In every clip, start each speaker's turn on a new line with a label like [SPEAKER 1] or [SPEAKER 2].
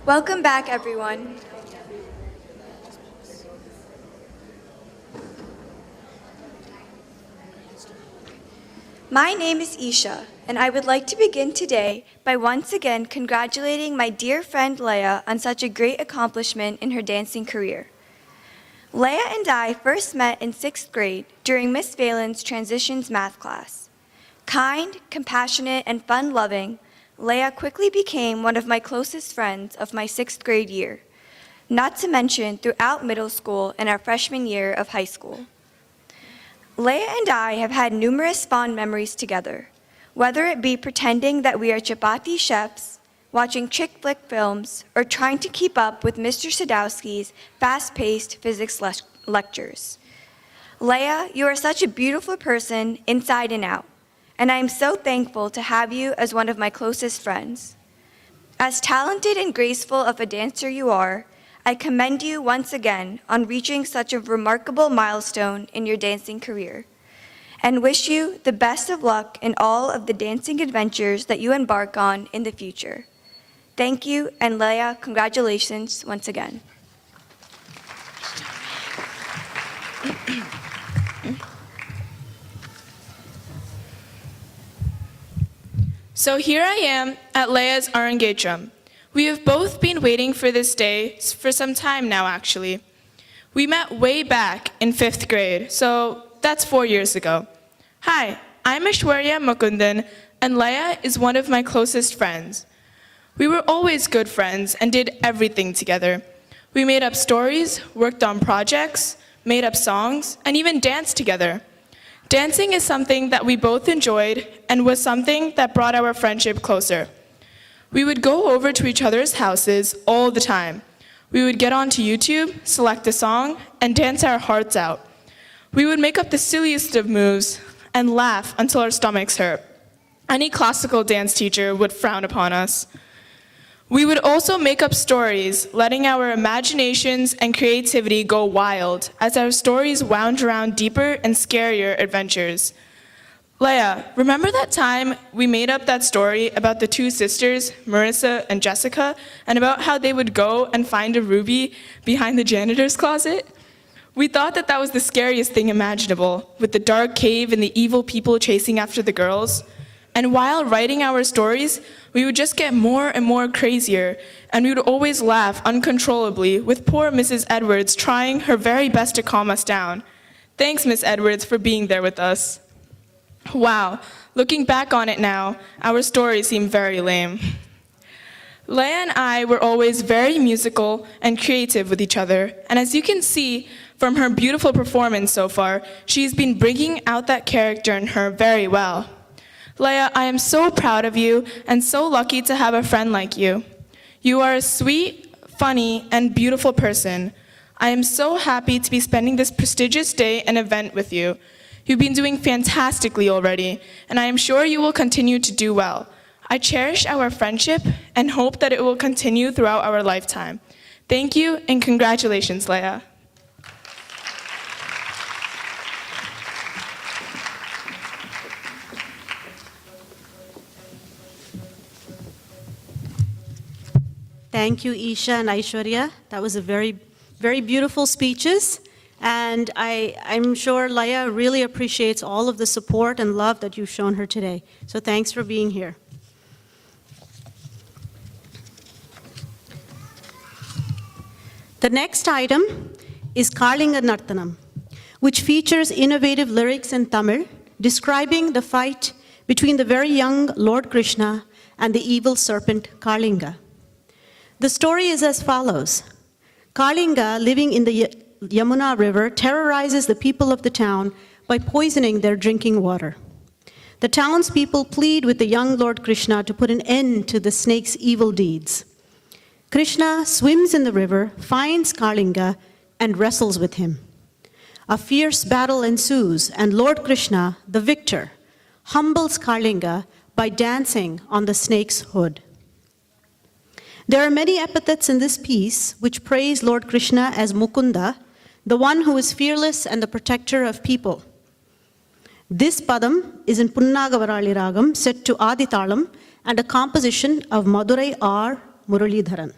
[SPEAKER 1] Welcome back, everyone. My name is Isha, and I would like to begin today by once again congratulating my dear friend Laya on such a great accomplishment in her dancing career. Laya and I first met in 6th grade during Miss Phelan's Transitions math class. Kind, compassionate, and fun-loving, Laya quickly became one of my closest friends of my 6th grade year, not to mention throughout middle school and our freshman year of high school. Laya and I have had numerous fond memories together, whether it be pretending that we are chapati chefs, watching chick flick films, or trying to keep up with Mr. Sadowski's fast-paced physics lectures. Laya, you are such a beautiful person inside and out, and I am so thankful to have you as one of my closest friends. As talented and graceful of a dancer you are, I commend you once again on reaching such a remarkable milestone in your dancing career, and wish you the best of luck in all of the dancing adventures that you embark on in the future. Thank you, and Laya, congratulations once again.
[SPEAKER 2] So here I am at Laya's Arangetram. We have both been waiting for this day for some time now, actually. We met way back in 5th grade, so that's 4 years ago. Hi, I'm Aishwarya Mukundan, and Laya is one of my closest friends. We were always good friends and did everything together. We made up stories, worked on projects, made up songs, and even danced together. Dancing is something that we both enjoyed and was something that brought our friendship closer. We would go over to each other's houses all the time. We would get onto YouTube, select a song, and dance our hearts out. We would make up the silliest of moves and laugh until our stomachs hurt. Any classical dance teacher would frown upon us. We would also make up stories, letting our imaginations and creativity go wild as our stories wound around deeper and scarier adventures. Laya, remember that time we made up that story about the 2 sisters, Marissa and Jessica, and about how they would go and find a ruby behind the janitor's closet? We thought that that was the scariest thing imaginable, with the dark cave and the evil people chasing after the girls. And while writing our stories, we would just get more and more crazier, and we would always laugh uncontrollably with poor Mrs. Edwards trying her very best to calm us down. Thanks, Miss Edwards, for being there with us. Wow, looking back on it now, our stories seem very lame. Laya and I were always very musical and creative with each other, and as you can see from her beautiful performance so far, she's been bringing out that character in her very well. Laya, I am so proud of you and so lucky to have a friend like you. You are a sweet, funny, and beautiful person. I am so happy to be spending this prestigious day and event with you. You've been doing fantastically already, and I am sure you will continue to do well. I cherish our friendship and hope that it will continue throughout our lifetime. Thank you, and congratulations, Laya.
[SPEAKER 3] Thank you, Isha and Aishwarya. That was a very, very beautiful speeches. And I'm sure Laya really appreciates all of the support and love that you've shown her today. So thanks for being here. The next item is Kalinga Nartanam, which features innovative lyrics in Tamil describing the fight between the very young Lord Krishna and the evil serpent Kalinga. The story is as follows. Kalinga, living in the Yamuna River, terrorizes the people of the town by poisoning their drinking water. The townspeople plead with the young Lord Krishna to put an end to the snake's evil deeds. Krishna swims in the river, finds Kalinga, and wrestles with him. A fierce battle ensues, and Lord Krishna, the victor, humbles Kalinga by dancing on the snake's hood. There are many epithets in this piece which praise Lord Krishna as Mukunda, the one who is fearless and the protector of people. This padam is in Punnagavarali Ragam set to Aditalam and a composition of Madurai R. Muralidharan.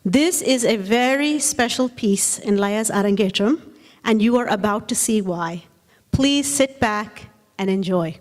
[SPEAKER 3] This is a very special piece in Laya's Arangetram, and you are about to see why. Please sit back and enjoy.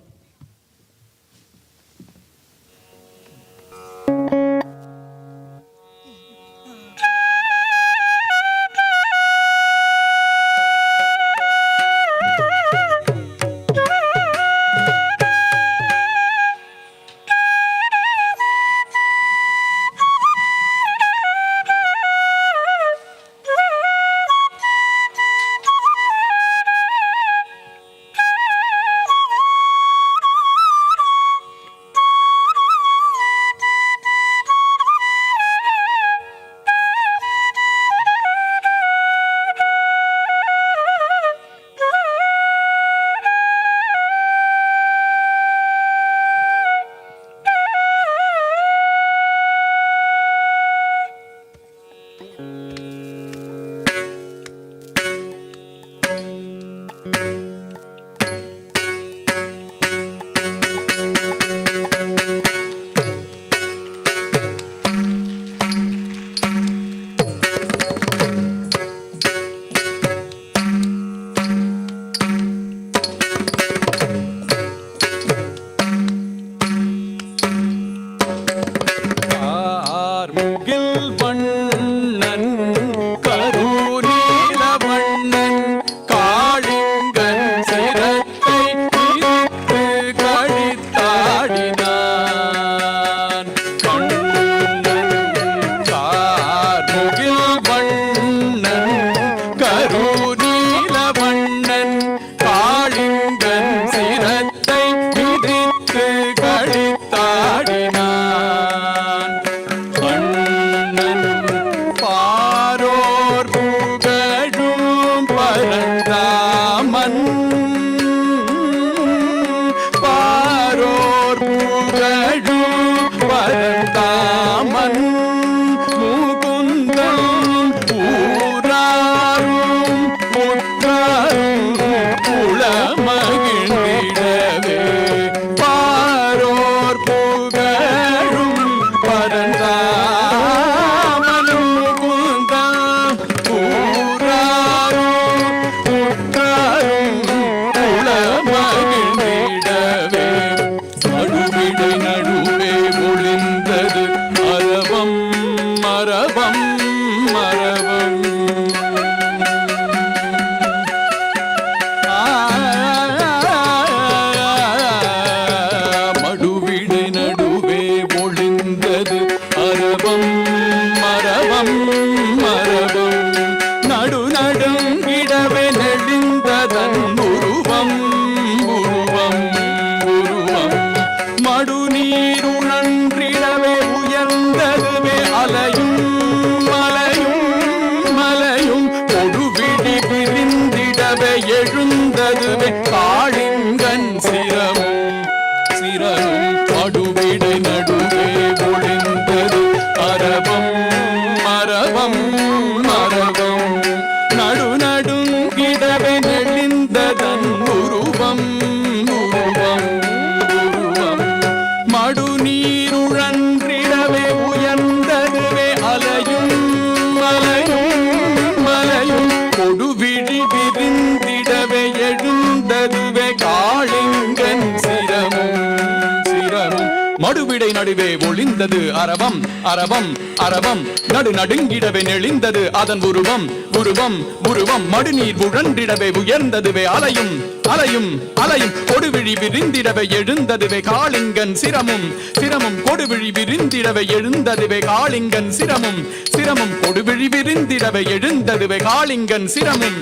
[SPEAKER 4] மடுவிடை நடுவே ஒளிந்தது அரவம் அரவம் அரவம் நடு நடுங்கிடவே நெளிந்தது அதன் உருவம் உருவம் உருவம் மடுநீர் உழன்றிடவே உயர்ந்ததுவே அலையும் அலையும் அலையும் கொடுவிழி விரிந்திடவே எழுந்ததுவே காளிங்கன் சிரமும் சிரமும் கொடுவிழி விரிந்திடவே எழுந்ததுவே காளிங்கன் சிரமும் சிரமும் கொடுவிழி விரிந்திடவே எழுந்ததுவே காளிங்கன் சிரமும்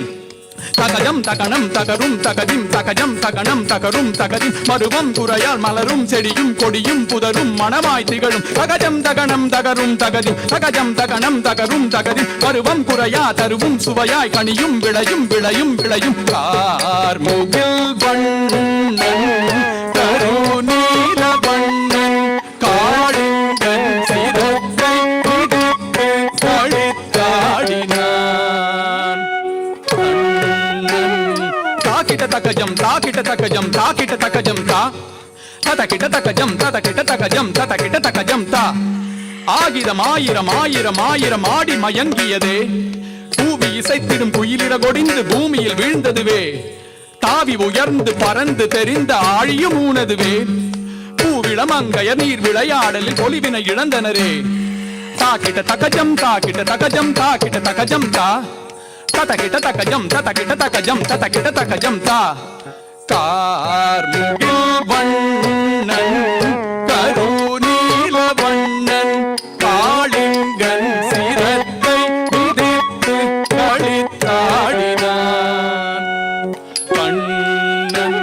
[SPEAKER 4] தகஜம் தகனம் தகரும் தகதிம் தகஜம் தகனம் தகரும் தகதிம் மருவம் குறையால் மலரும் செடியும் கொடியும் புதரும் மணமாய் திகழும் தகஜம் தகனம் தகரும் தகதிம் தகஜம் தகனம் தகரும் தகதிம் மருவம் குறையா தருவும் சுவையாய் கனியும் விளையும் விளையும் விளையும் கார்முகில் வண்ணன் கருநீல வண்ணன் காளிங்கன் சிரத்தை பிடித்து கழித்தாடினான் தகஜம் தாக்கிட்ட தகஜம் தாக்கிட்ட தகஜம் தா ததக்கிட்ட தகஜம் ததக்கிட்ட தகஜம் ததக்கிட்ட தகஜம் தா ஆகிரம் ஆயிரம் ஆயிரம் ஆயிரம் ஆடி மயங்கியதே. பூவி இசைத்திடும் குயிலிற கொடிந்து பூமியில் வீழ்ந்ததுவே. தாவி உயர்ந்து பறந்து தெரிந்த ஆழியும் ஊனதுவே. பூவிளம் அங்கைய நீர் விளையாடலில் பொலிவினை இழந்தனரே. தாக்கிட்ட தகஜம் தாக்கிட்ட தகஜம் தாக்கிட்ட தகஜம் தா ததகிட்ட தகஜம் ததகிட்ட தகஜம் ததகிட்ட தகஜம் தா. கார்முகில் வண்ணன் கருநீல வண்ணன் காளிங்கன் சிரத்தை மிதித்து களித்தாடினான். கண்ணன்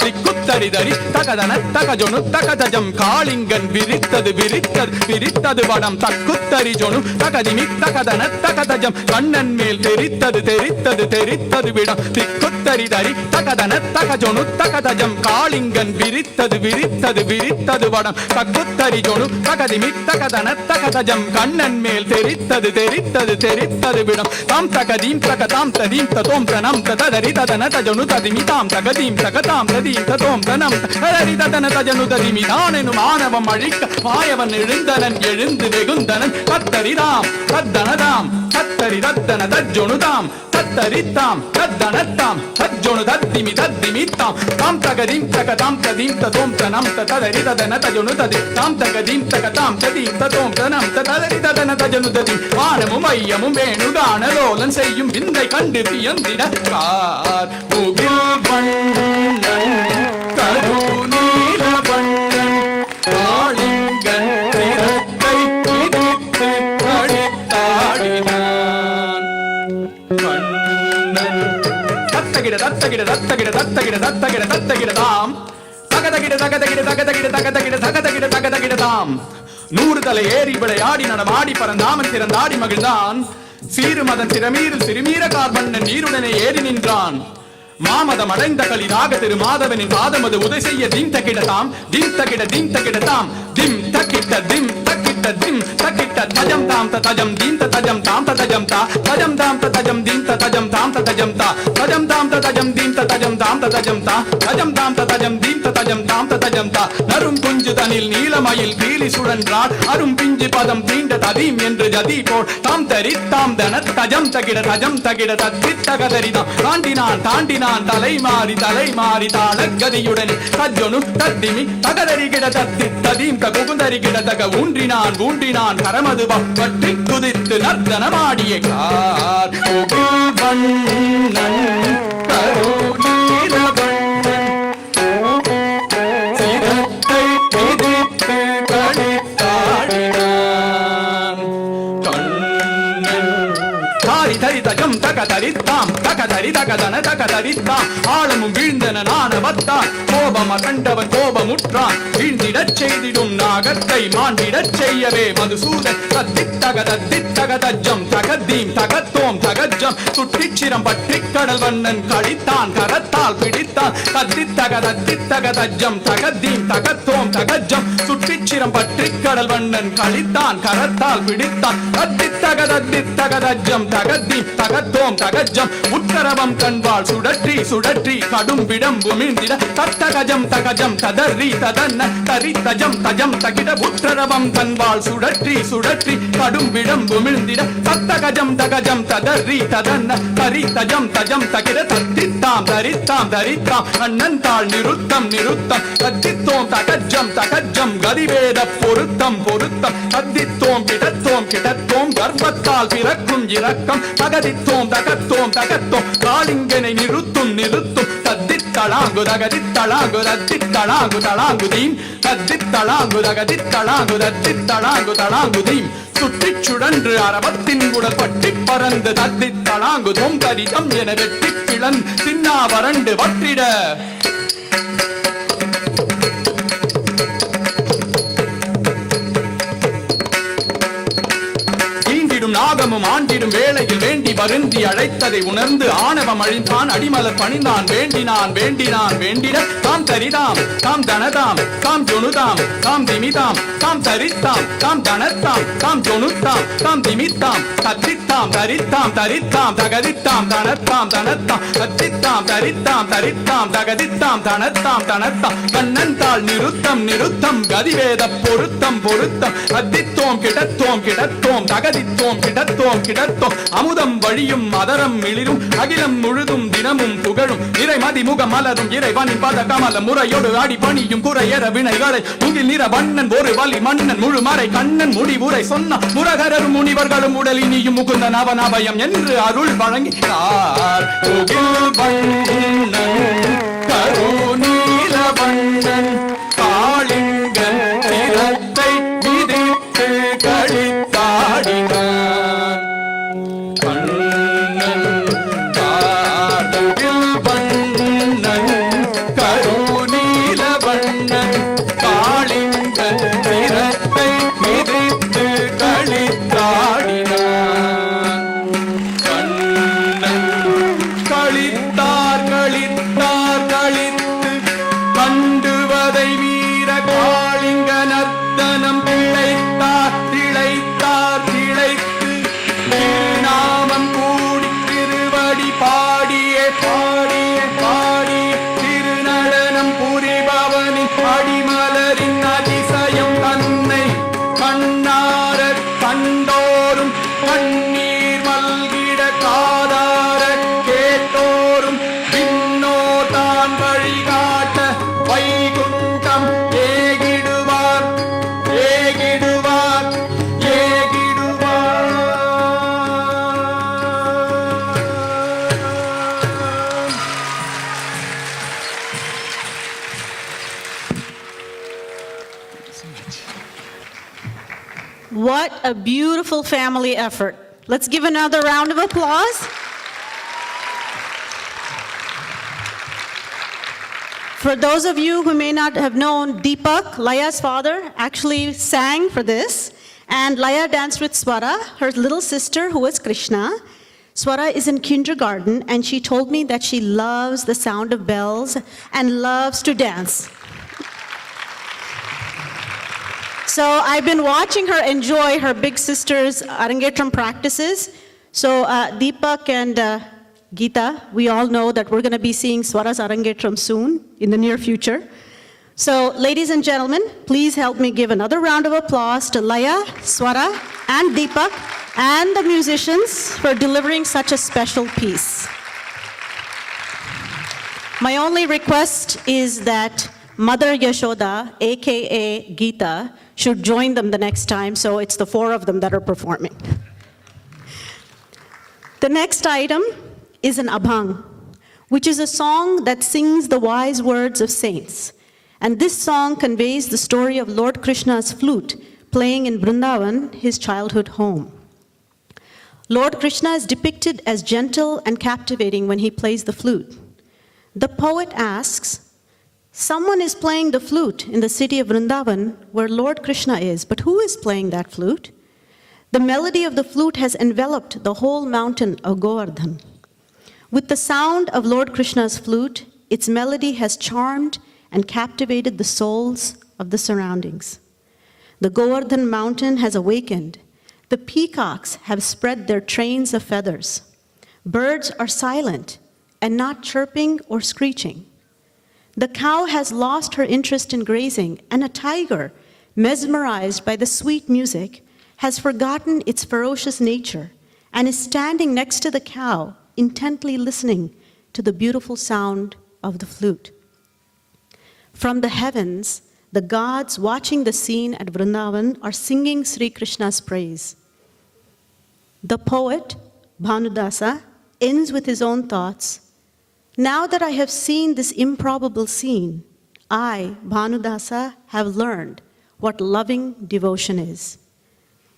[SPEAKER 4] திக்குத்தரிதரி தகதன தகஜொனு தகதஜம் காளிங்கன் விரித்தது விரித்தது விரித்தது வடம் தக்குத்தரி ஜொனு தகதிமி தகதன தகதஜம் கண்ணன் மேல் தெரித்தது தெரித்தது தெரித்தது விடம் திக்குத்தரிதரி தகதன தகஜொனு தகதஜம் காளிங்கன் விரித்தது விரித்தது விரித்தது வடம் தக்குத்தரி ஜொனு தகதிமி தகதன தகதஜம் கண்ணன் மேல் தெரித்தது தெரித்தது தெரித்தது விடம் தாம் தகதீம் தகதாம் ததீம் ததோம் தனம் ததரி ததன தஜொனு ததிமி தாம் தகதீம் தகதாம் ததீம் ததோம் தனம் ததரி ததன தஜனு ததிமி தானெனும் ஆணவம் அழிக்க மாயவன் எழுந்தனன் எழுந்து வெகுந்தனன் கத்தரிதாம் கத்தனதாம் கத்தரி தத்தன தஜ்ஜொனுதாம் தத்தரித்தாம் தத்தனத்தாம் தஜ்ஜொனு தத்திமி தத்திமித்தாம் தாம் தகதீம் தகதாம் ததீம் ததோம் தனம் ததரி ததன தஜொனு ததி தாம் தகதீம் தகதாம் ததீம் ததோம் தனம் ததரி ததன தஜனு ததி வானமும் ஐயமும் வேணுகான லோலன் செய்யும் விந்தை கண்டு வியந்திட கார் முகில் வண்ணன் கருநீல வண்ணன் காளிங்கன் சிரத்தை மிதித்து களித்தாடினான். கண்ணன் தத்தகிட தத்தகிட தத்தகிட தத்தகிட தத்தகிட தத்தகிடதாம் தகதகிட தகதகிட தகதகிட தகதகிட தகதகிட தகதகிடதாம். 100 தலை ஏறி விளையாடி நடமாடி பறந்தாமன் திறந்தாடி மகிழ்ந்தான். சீருமதன் சிறமீரில் சிறுமீர கார்பண்ணன் நீருடனே ஏறி நின்றான். மாமதம் அடைந்த களிராக திரு மாதவனின் பாதமது உதை செய்ய திம் தகிடதாம் திம் தகிட திம் தகிடதாம் திம் தகிட்ட திம் தகிட்ட திம் தகிட்ட தஜம் தாம் தஜம் தீம் தஜம் தாம் தஜம் தா தஜம் தாம் தஜம் தீம் தஜம் தாம் தஜம் தா தஜம் தாம் தஜம் தீம் தஜம் தாம் தஜம் தா தஜம் தாம் தஜம் தீம் தஜம் தாம் தஜம் தா. நரும் குஞ்சு தனில் நீலமயில் பீலி சுழன்றார் அரும் பிஞ்சு பதம் தீண்ட ததீம் என்று ஜதி போல் தாம் தரித்தாம் தன தஜம் தகிட தஜம் தகிட தத்தி தகதரிதாம் தாண்டினான் தாண்டினான் தலை மாறி தாளகதியுடன் தஜ்ஜொனு தத்திமி தகதரிகிட தத்தி ததீம் தகுந்தரிகிட தக ஊன்றினான் ஊன்றினான் கரமது பற்றி குதித்து நர்த்தனமாடிய கார் முகில் வண்ணன் கருநீல வண்ணன் சிரத்தை மிதித்து களித்தாடினான். கண்ணன் தாரி தரி தஜம் தகதரித்தாம் தகதரி தகதன தகதரித்தாம் ஆழமும் வீழ்ந்தன நாணவத்தான் கோபம் கண்டவன் கோபமுற்றான் வீழ்ந்திடச் செய்திடும் நாகத்தை மாண்டிடச் செய்யவே மதுசூதன் தத்தித்தகதத்தித்தகதஜம் தகதீம் தகத்தோம் தகஜம் சுற்றிச்சிரம் பற்றிக் கடல் வண்ணன் கழித்தான் கரத்தால் பிடித்தான் தத்தித்தகதத்தித்தகதஜம் தகதீம் தகத்தோம் தகஜம் சுற்றிச்சிரம் பற்றிக் கடல் வண்ணன் கழித்தான் கரத்தால் பிடித்தான் தத்தித்தகதத்தித்தகதஜம் தகதீம் தகத்தோம் தகஜம் உத்தரவம் கண்வாள் சுடற்றி சுடற்றி கடும் விடம் உமிழ்ந்திட தத்தகஜம் தகஜம் ததறி ததன்ன தரி தஜம் தஜம் தகிட உத்தரவம் கண்வாள் சுடற்றி சுடற்றி கடும் விடம் உமிழ்ந்திட தத்தகஜம் தகஜம் ததறி ததன்ன தரி தஜம் தஜம் தகிட தத்தித்தாம் தரித்தாம் தரித்தாம் அண்ணன் தாள் நிருத்தம் நிருத்தம் தத்தித்தோம் தகஜம் தகஜம் கதிவேத பொருத்தம் பொருத்தம் தத்தித்தோம் கிடத்தோம் கிடத்தோம் கர்ப்பத்தால் பிறக்கும் இரக்கம் தகதித்தோம் தகத்தோம் தகத்தோம் காளிங்கனை நிறுத்தும் நிறுத்தும் தத்தித்தளாங்கு தகதித்தளாங்கு தத்தித்தளாங்கு தளாங்குதீம் தத்தித்தளாங்கு தகதித்தளாங்கு தத்தித்தளாங்கு தளாங்குதீம் சுற்றிச் சுழன்று அரவத்தின் உடல் பட்டி பறந்து தத்தித்தளாங்கு தொங்கரிதம் என வெட்டி கிளன் சின்னா வறண்டு வற்றிட ஆண்டிடும் நாகமும் ஆண்டிடும் வேளையில் வேண்டி வருந்தி அழைத்ததை உணர்ந்து ஆணவம் அழிந்தான் அடிமலர் பணிந்தான் வேண்டினான் வேண்டினான் வேண்டிட தாம் தரிதாம் தாம் தனதாம் தாம் ஜொனுதாம் தாம் திமிதாம் தாம் தரித்தாம் தாம் தனத்தாம் தாம் ஜொனுத்தாம் தாம் திமித்தாம் தத்தித்தாம் தரித்தாம் தரித்தாம் தகதித்தாம் தனத்தாம் தனத்தாம் தத்தித்தாம் தரித்தாம் தரித்தாம் தகதித்தாம் தனத்தாம் தனத்தாம் கண்ணன்தாள் நிருத்தம் நிருத்தம் கதிவேத பொருத்தம் பொருத்தம் அத்தித்தோம் கிடத்தோம் கிடத்தோம் தகதித்தோம் கிடத்தோம் கிடத்தோம் அமுதம் வழியும் மதரம் மிளிரும் அகிலம் முழுதும் தினமும் புகழும் இறைமதி முகம் மலரும் இறைவனின் பத கமல முறையோடு ஆடி பணியும் குறையற வினைகளை முகில் நிற வண்ணன் ஒரு வலி மன்னன் முழு மறை கண்ணன் முடிவுரை சொன்ன முரகரரும் முனிவர்களும் உடலினியும் முகுந்த நவநபயம் என்று அருள் வழங்கினார் கருநீல வண்ணன் காளிங்கன் திறத்தை விதித்து கழித்தாடினான் கண்ணன் காதலில் வண்ணன் கருநீல வண்ணன் காளிங்கன் திறத்தை விதித்து கழித்தாடினான் கண்ணன் கழித்தார் கழித்தார் கழித்து கண்டுவதை வீர காளிங்க நர்த்தனம் திளைத்தார் திளைத்தார் திளைத்து நாமம் கூடி திருவடி பாடியே பாடியே பாடிய திருநடனம் புரிபவனின் அடிமலரின் அதிசயம் தன்னை கண்ணார கண்டோரும் கண்ணீர் மல்கிட காதார கேட்டோரும் பின்னோர் தான் வழிகாட்ட Vaikuntham ஏகிடுவார் ஏகிடுவார் ஏகிடுவார்
[SPEAKER 3] What a beautiful family effort. Let's give another round of applause. For those of you who may not have known, Deepak, Laya's father, actually sang for this. And Laya danced with Swara, her little sister, who was Krishna. Swara is in kindergarten, and she told me that she loves the sound of bells and loves to dance. So I've been watching her enjoy her big sister's Arangetram practices. So Deepak and Geeta, we all know that we're going to be seeing Swara's Arangetram soon, in the near future. So ladies and gentlemen, please help me give another round of applause to Laya, Swara, and Deepak, and the musicians for delivering such a special piece. My only request is that Mother Yashoda, aka Geeta, should join them the next time, so it's the four of them that are performing. The next item is an abhang, which is a song that sings the wise words of saints. And this song conveys the story of Lord Krishna's flute playing in Vrindavan, his childhood home. Lord Krishna is depicted as gentle and captivating when he plays the flute. The poet asks, someone is playing the flute in the city of Vrindavan where Lord Krishna is, but who is playing that flute? The melody of the flute has enveloped the whole mountain of Govardhan. With the sound of Lord Krishna's flute, its melody has charmed and captivated the souls of the surroundings. The Govardhan mountain has awakened. The peacocks have spread their trains of feathers. Birds are silent and not chirping or screeching. The cow has lost her interest in grazing, and a tiger, mesmerized by the sweet music, has forgotten its ferocious nature and is standing next to the cow, intently listening to the beautiful sound of the flute. From the heavens, the gods watching the scene at Vrindavan are singing Sri Krishna's praise. The poet, Bhanudasa, ends with his own thoughts. Now that I have seen this improbable scene, I, Bhanudasa, have learned what loving devotion is.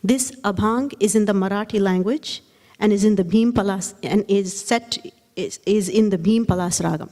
[SPEAKER 3] This abhang is in the Marathi language and is in the Bhim Palas and is in the Bhim Palas ragam.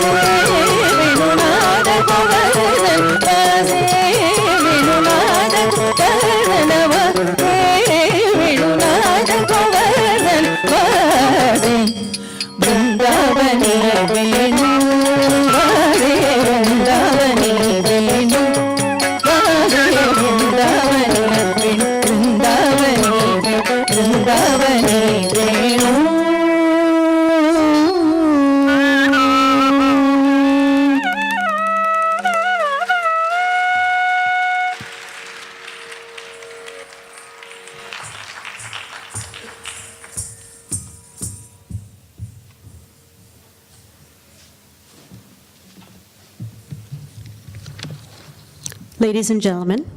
[SPEAKER 3] Ladies and gentlemen,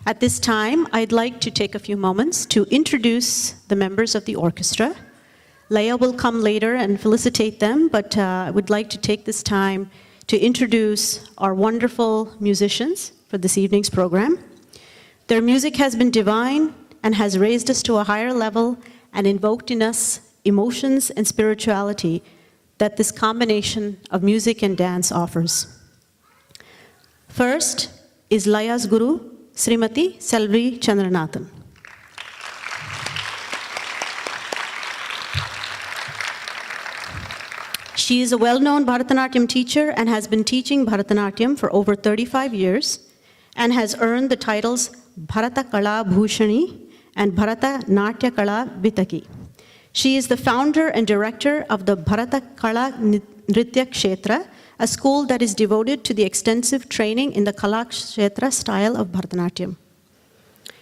[SPEAKER 3] at this time, I'd like to take a few moments to introduce the members of the orchestra. Laya will come later and felicitate them, but I would like to take this time to introduce our wonderful musicians for this evening's program. Their music has been divine and has raised us to a higher level and invoked in us emotions and spirituality that this combination of music and dance offers. First is Laya's guru, Srimati Selvi Chandranathan. She is a well-known Bharatanatyam teacher and has been teaching Bharatanatyam for over 35 years and has earned the titles Bharata Kala Bhushani and Bharata Natya Kala Vitaki. She is the founder and director of the Bharata Kala Nritya Kshetra, a school that is devoted to the extensive training in the Kala Kshetra style of Bharatanatyam.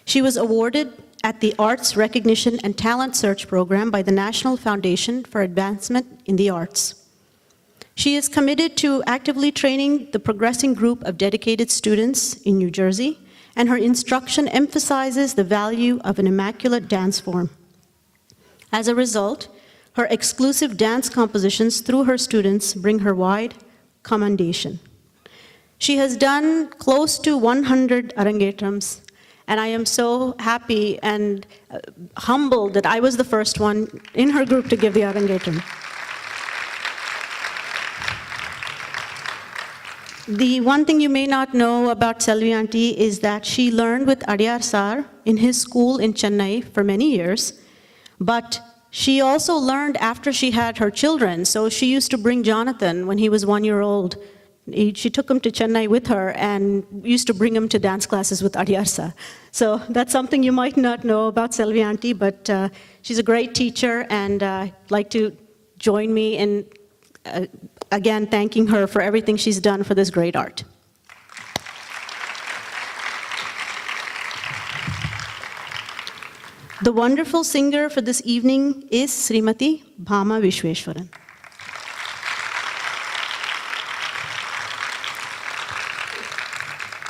[SPEAKER 3] She was awarded at the Arts Recognition and Talent Search Program by the National Foundation for Advancement in the Arts. She is committed to actively training the progressing group of dedicated students in New Jersey, and her instruction emphasizes the value of an immaculate dance form. As a result, her exclusive dance compositions through her students bring her wide commendation. She has done close to 100 Arangetrams, and I am so happy and humbled that I was the first one in her group to give the Arangetram. The one thing you may not know about Selvi Auntie is that she learned with Adiyar Sar in his school in Chennai for many years, but she also learned after she had her children. So she used to bring Jonathan when he was 1 year old. She took him to Chennai with her and used to bring him to dance classes with Adiyar Sar. So that's something you might not know about Selvi Auntie, but she's a great teacher, and I'd like to join me in again thanking her for everything she's done for this great art. The wonderful singer for this evening is Srimati Bhama Vishweshwaran.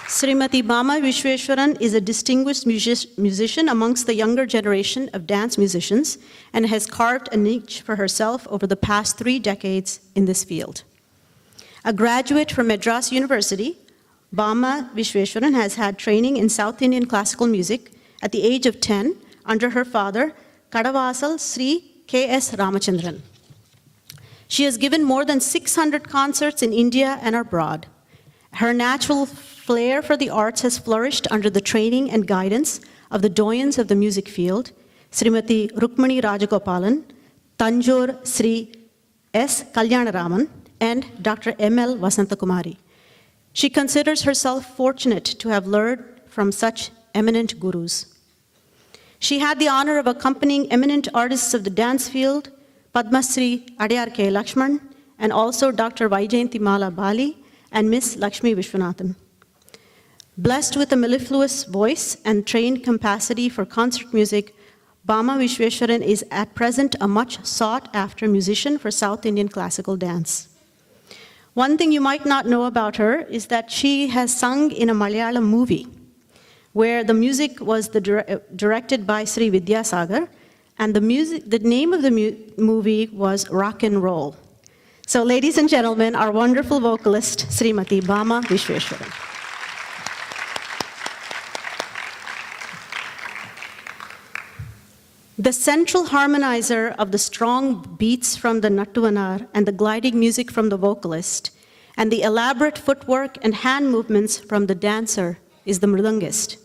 [SPEAKER 3] Srimati Bhama Vishweshwaran is a distinguished musician amongst the younger generation of dance musicians and has carved a niche for herself over the past 3 decades in this field. A graduate from Madras University, Bhama Vishweshwaran has had training in South Indian classical music at the age of 10 under her father, Kadavasal Sri K.S. Ramachandran. She has given more than 600 concerts in India and abroad. Her natural flair for the arts has flourished under the training and guidance of the doyens of the music field, Srimati Rukmani Rajagopalan, Tanjore Sri S. Kalyanaraman, and Dr. M.L. Vasantakumari. She considers herself fortunate to have learned from such eminent gurus. She had the honor of accompanying eminent artists of the dance field, Padma Sri Adiyar K. Lakshman, and also Dr. Vaijayanti Mala Bali and Miss Lakshmi Vishwanathan. Blessed with a mellifluous voice and trained capacity for concert music, Bhama Vishweshwaran is at present a much sought-after musician for South Indian classical dance. One thing you might not know about her is that she has sung in a Malayalam movie where the music was directed by Sri Vidyasagar, and the name of the movie was Rock and Roll. So ladies and gentlemen, our wonderful vocalist, Srimati Bhama Vishweshwaran. The central harmonizer of the strong beats from the nattuvanar and the gliding music from the vocalist, and the elaborate footwork and hand movements from the dancer is the mridangist.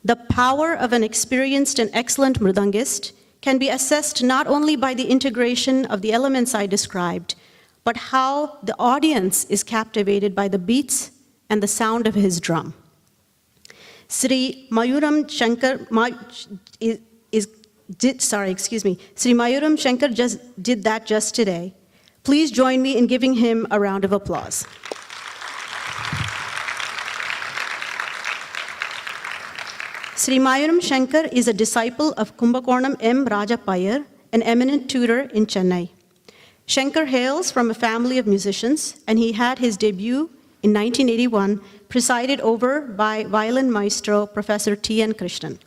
[SPEAKER 3] The power of an experienced and excellent mridangist can be assessed not only by the integration of the elements I described, but how the audience is captivated by the beats and the sound of his drum. Sri Mayuram Shankar Sri Mayuram Shankar just did that just today. Please join me in giving him a round of applause. Sri Mayuram Shankar is a disciple of Kumbakonam M. Rajapayar, an eminent tutor in Chennai. Shankar hails from a family of musicians, and he had his debut in 1981, presided over by violin maestro Professor T.N. Krishnan.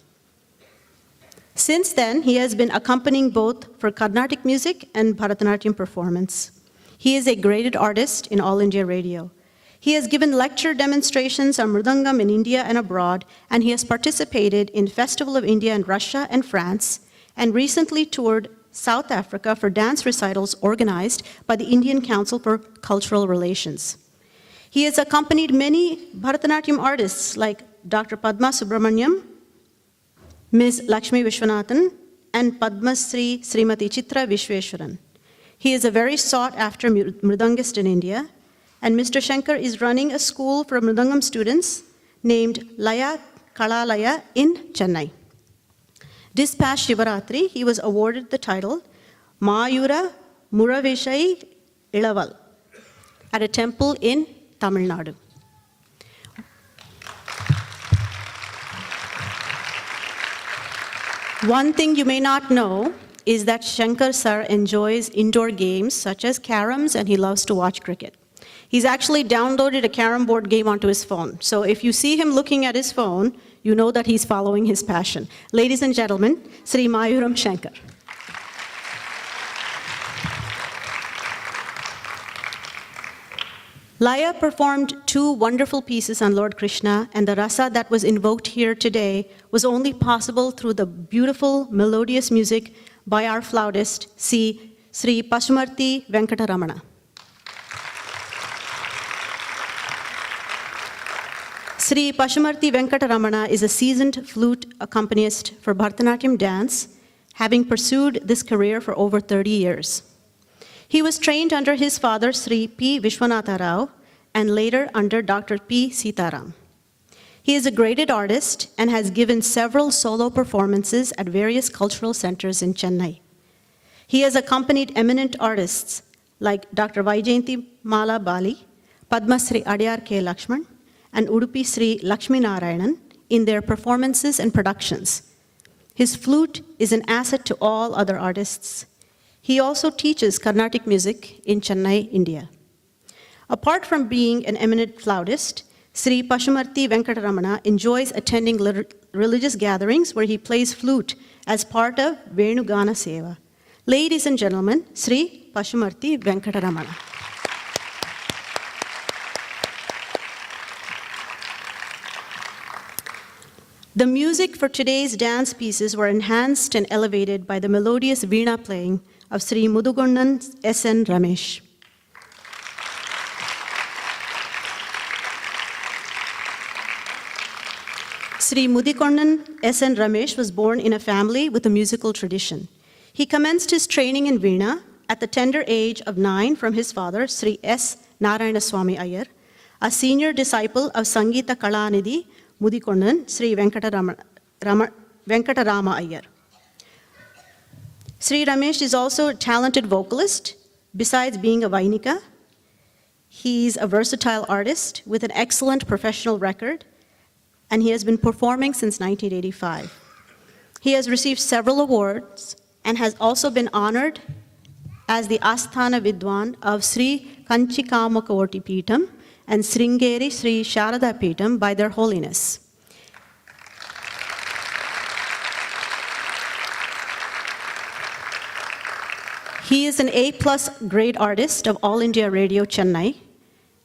[SPEAKER 3] Since then, he has been accompanying both for Carnatic music and Bharatanatyam performance. He is a graded artist in All India Radio. He has given lecture demonstrations on Mridangam in India and abroad, and he has participated in Festival of India in Russia and France, and recently toured South Africa for dance recitals organized by the Indian Council for Cultural Relations. He has accompanied many Bharatanatyam artists like Dr. Padma Subramaniam, Ms. Lakshmi Vishwanathan, and Padma Sri Srimati Chitra Vishweshwaran. He is a very sought-after Mridangist in India, and Mr. Shankar is running a school for Mridangam students named Laya Kalalaya in Chennai. This past Shivaratri, he was awarded the title Mayura Muravishai Ilaval at a temple in Tamil Nadu. One thing you may not know is that Shankar sir enjoys indoor games such as caroms, and he loves to watch cricket. He's actually downloaded a carom board game onto his phone. So if you see him looking at his phone, you know that he's following his passion. Ladies and gentlemen, Sri Mayuram Shankar. Laya performed 2 wonderful pieces on Lord Krishna, and the rasa that was invoked here today was only possible through the beautiful, melodious music by our flautist, Sri Pasumarthi Venkateramana. Sri Pasumarthi Venkateramana is a seasoned flute accompanist for Bharatanatyam dance, having pursued this career for over 30 years. He was trained under his father, Sri P. Vishwanatha Rao, and later under Dr. P. Sitaram. He is a graded artist and has given several solo performances at various cultural centers in Chennai. He has accompanied eminent artists like Dr. Vaijayanti Mala Bali, Padma Sri Adyar K. Lakshman, and Udupi Sri Lakshmi Narayanan in their performances and productions. His flute is an asset to all other artists. He also teaches Carnatic music in Chennai, India. Apart from being an eminent flautist, Sri Pasumarthi Venkateramana enjoys attending religious gatherings where he plays flute as part of Venugana Seva. Ladies and gentlemen, Sri Pasumarthi Venkateramana. The music for today's dance pieces were enhanced and elevated by the melodious veena playing of Sri Mudukondan S.N. Ramesh. Sri Mudukondan S.N. Ramesh was born in a family with a musical tradition. He commenced his training in veena at the tender age of 9 from his father, Sri S. Narayanaswamy Iyer, a senior disciple of Sangeeta Kalanidhi Mudukondan, Sri Venkatarama Iyer. Sri Ramesh is also a talented vocalist. Besides being a Vainika, he's a versatile artist with an excellent professional record, and he has been performing since 1985. He has received several awards and has also been honored as the Asthana Vidwan of Sri Kanchikamakavati Peetham and Sringeri Sri Sharada Peetham by their holiness. He is an A+ grade artist of All India Radio Chennai,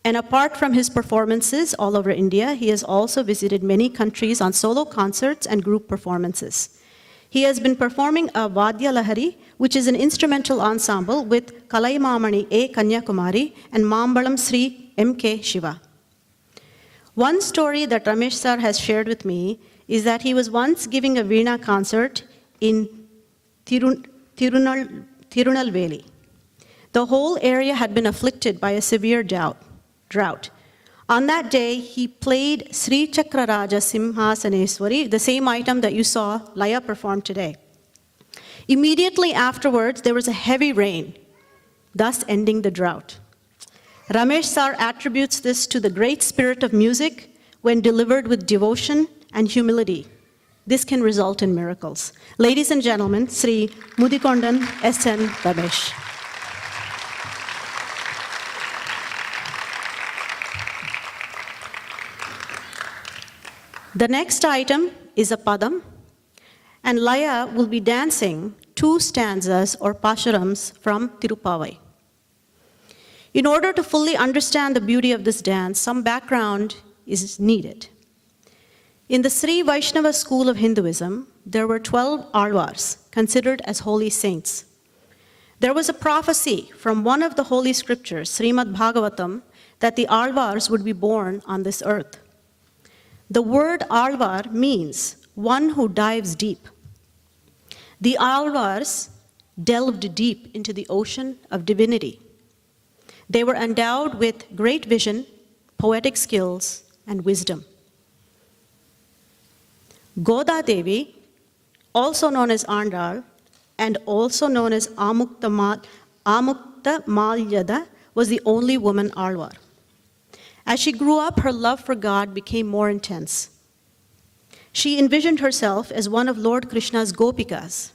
[SPEAKER 3] and apart from his performances all over India, he has also visited many countries on solo concerts and group performances. He has been performing a Vadya Lahari, which is an instrumental ensemble with Kalaimamani A. Kanyakumari and Mambalam Sri M.K. Shiva. One story that Ramesh sir has shared with me is that he was once giving a Veena concert in Tirunelveli. The whole area had been afflicted by a severe drought. On that day, he played Sri Chakraraja Simhasaneswari, the same item that you saw Laya perform today. Immediately afterwards, there was a heavy rain, thus ending the drought. Ramesh Sar attributes this to the great spirit of music when delivered with devotion and humility. This can result in miracles. Ladies and gentlemen, Sri Mudikondan S.N. Ramesh. The next item is a padam, and Laya will be dancing 2 stanzas or pasharams from Tirupavai. In order to fully understand the beauty of this dance, some background is needed. In the Sri Vaishnava school of Hinduism, there were 12 Alvars, considered as holy saints. There was a prophecy from one of the holy scriptures, Srimad Bhagavatam, that the Alvars would be born on this earth. The word Alvar means one who dives deep. The Alvars delved deep into the ocean of divinity. They were endowed with great vision, poetic skills, and wisdom. Goda Devi, also known as Andal, and also known as Amukta Malyada, was the only woman Alvar. As she grew up, her love for God became more intense. She envisioned herself as one of Lord Krishna's Gopikas.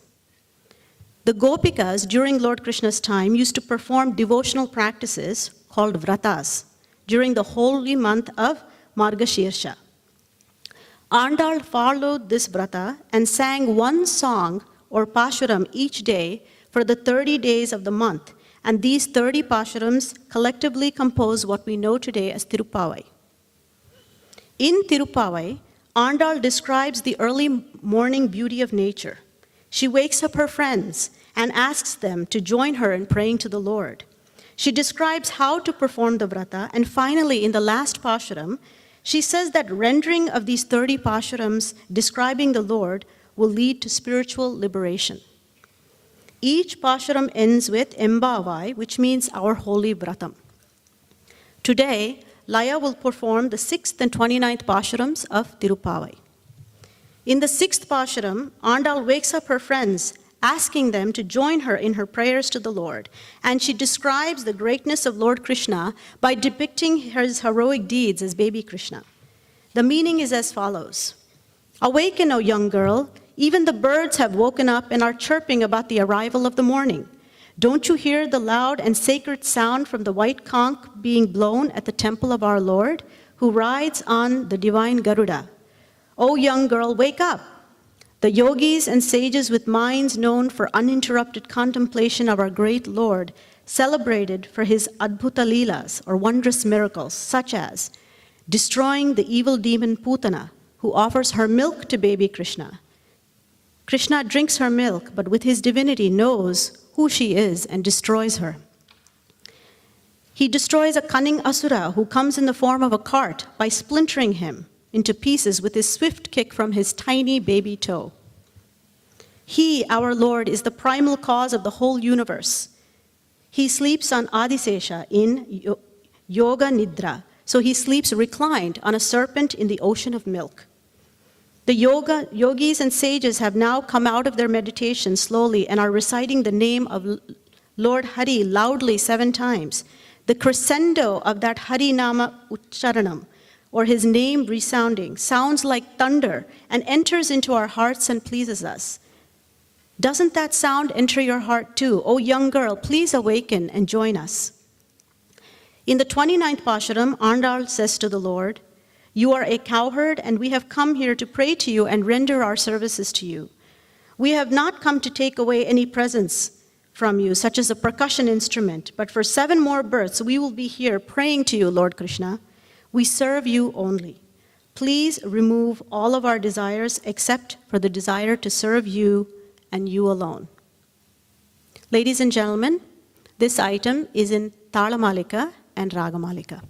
[SPEAKER 3] The Gopikas, during Lord Krishna's time, used to perform devotional practices called vratas during the holy month of Margashirsha. Andal followed this vrata and sang one song or pashuram each day for the 30 days of the month, and these 30 pasharams collectively compose what we know today as Tirupavai. In Tirupavai, Andal describes the early morning beauty of nature. She wakes up her friends and asks them to join her in praying to the Lord. She describes how to perform the vrata, and finally, in the last pashuram, she says that rendering of these 30 pasharams describing the Lord will lead to spiritual liberation. Each pashuram ends with Embavai, which means our holy vratam. Today, Laya will perform the 6th and 29th pasharams of Tirupavai. In the 6th pashuram, Andal wakes up her friends, asking them to join her in her prayers to the Lord, and she describes the greatness of Lord Krishna by depicting his heroic deeds as baby Krishna. The meaning is as follows: "Awaken, O young girl, even the birds have woken up and are chirping about the arrival of the morning. Don't you hear the loud and sacred sound from the white conch being blown at the temple of our Lord, who rides on the divine Garuda? O young girl, wake up! The yogis and sages with minds known for uninterrupted contemplation of our great Lord, celebrated for his Adbhuta Leelas, or wondrous miracles, such as destroying the evil demon Putana, who offers her milk to baby Krishna. Krishna drinks her milk, but with his divinity knows who she is and destroys her. He destroys a cunning asura who comes in the form of a cart by splintering him into pieces with his swift kick from his tiny baby toe. He, our Lord, is the primal cause of the whole universe. He sleeps on Adisesha in Yoga Nidra, so he sleeps reclined on a serpent in the ocean of milk. The yogis and sages have now come out of their meditation slowly and are reciting the name of Lord Hari loudly 7 times. The crescendo of that Hari Nama Ucharanam, or his name resounding, sounds like thunder and enters into our hearts and pleases us. Doesn't that sound enter your heart too? Oh, young girl, please awaken and join us. In the 29th Pashuram, Andal says to the Lord, "You are a cowherd, and we have come here to pray to you and render our services to you. We have not come to take away any presents from you, such as a percussion instrument, but for 7 more births we will be here praying to you, Lord Krishna. We serve you only. Please remove all of our desires except for the desire to serve you and you alone." Ladies and gentlemen, this item is in Talamalika and Ragamalika.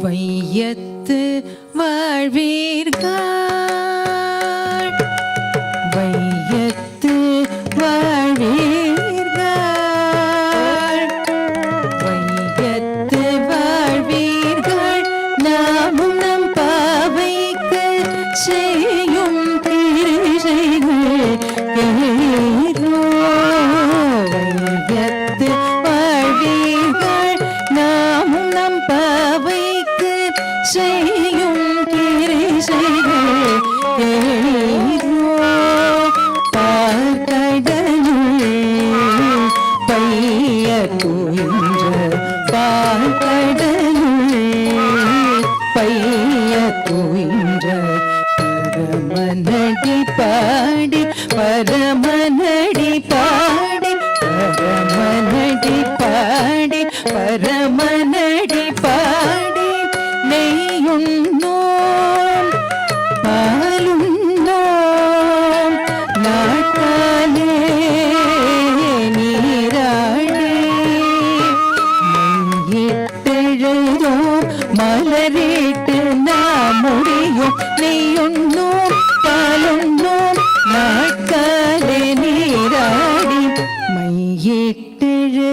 [SPEAKER 5] வையத்து வாழ்வீர்கள், வையத்து வாழ்வீர்கள், வையத்து வாழ்வீர்கள். நாமும் நம் பாவைக்கு செய்யும் கிரிசைகள் கேளோ. வையத்து வாழ்வீர்கள், நாமும் நம் பாவைக்கு செய்யும் கிரிசைகள் கேளோ. பார்க்கடலுள் பைய துயின்ற, பார்க்கடலுள் பைய துயின்ற, பரமனடி பாடி, பரமனடி பாடி, பரமனடி பாடி, பரமனடி பாடி, நெய்யுண்ணோம் பாலுண்ணோம் நாட்காலே நீராடி, மையிட்டெழுதோம் மலரிட்டு நாம் முடியும், நெய்யுண்ணோம் பாலுண்ணோம் நாட்காலே நீராடி, மையிட்டெழுதோம்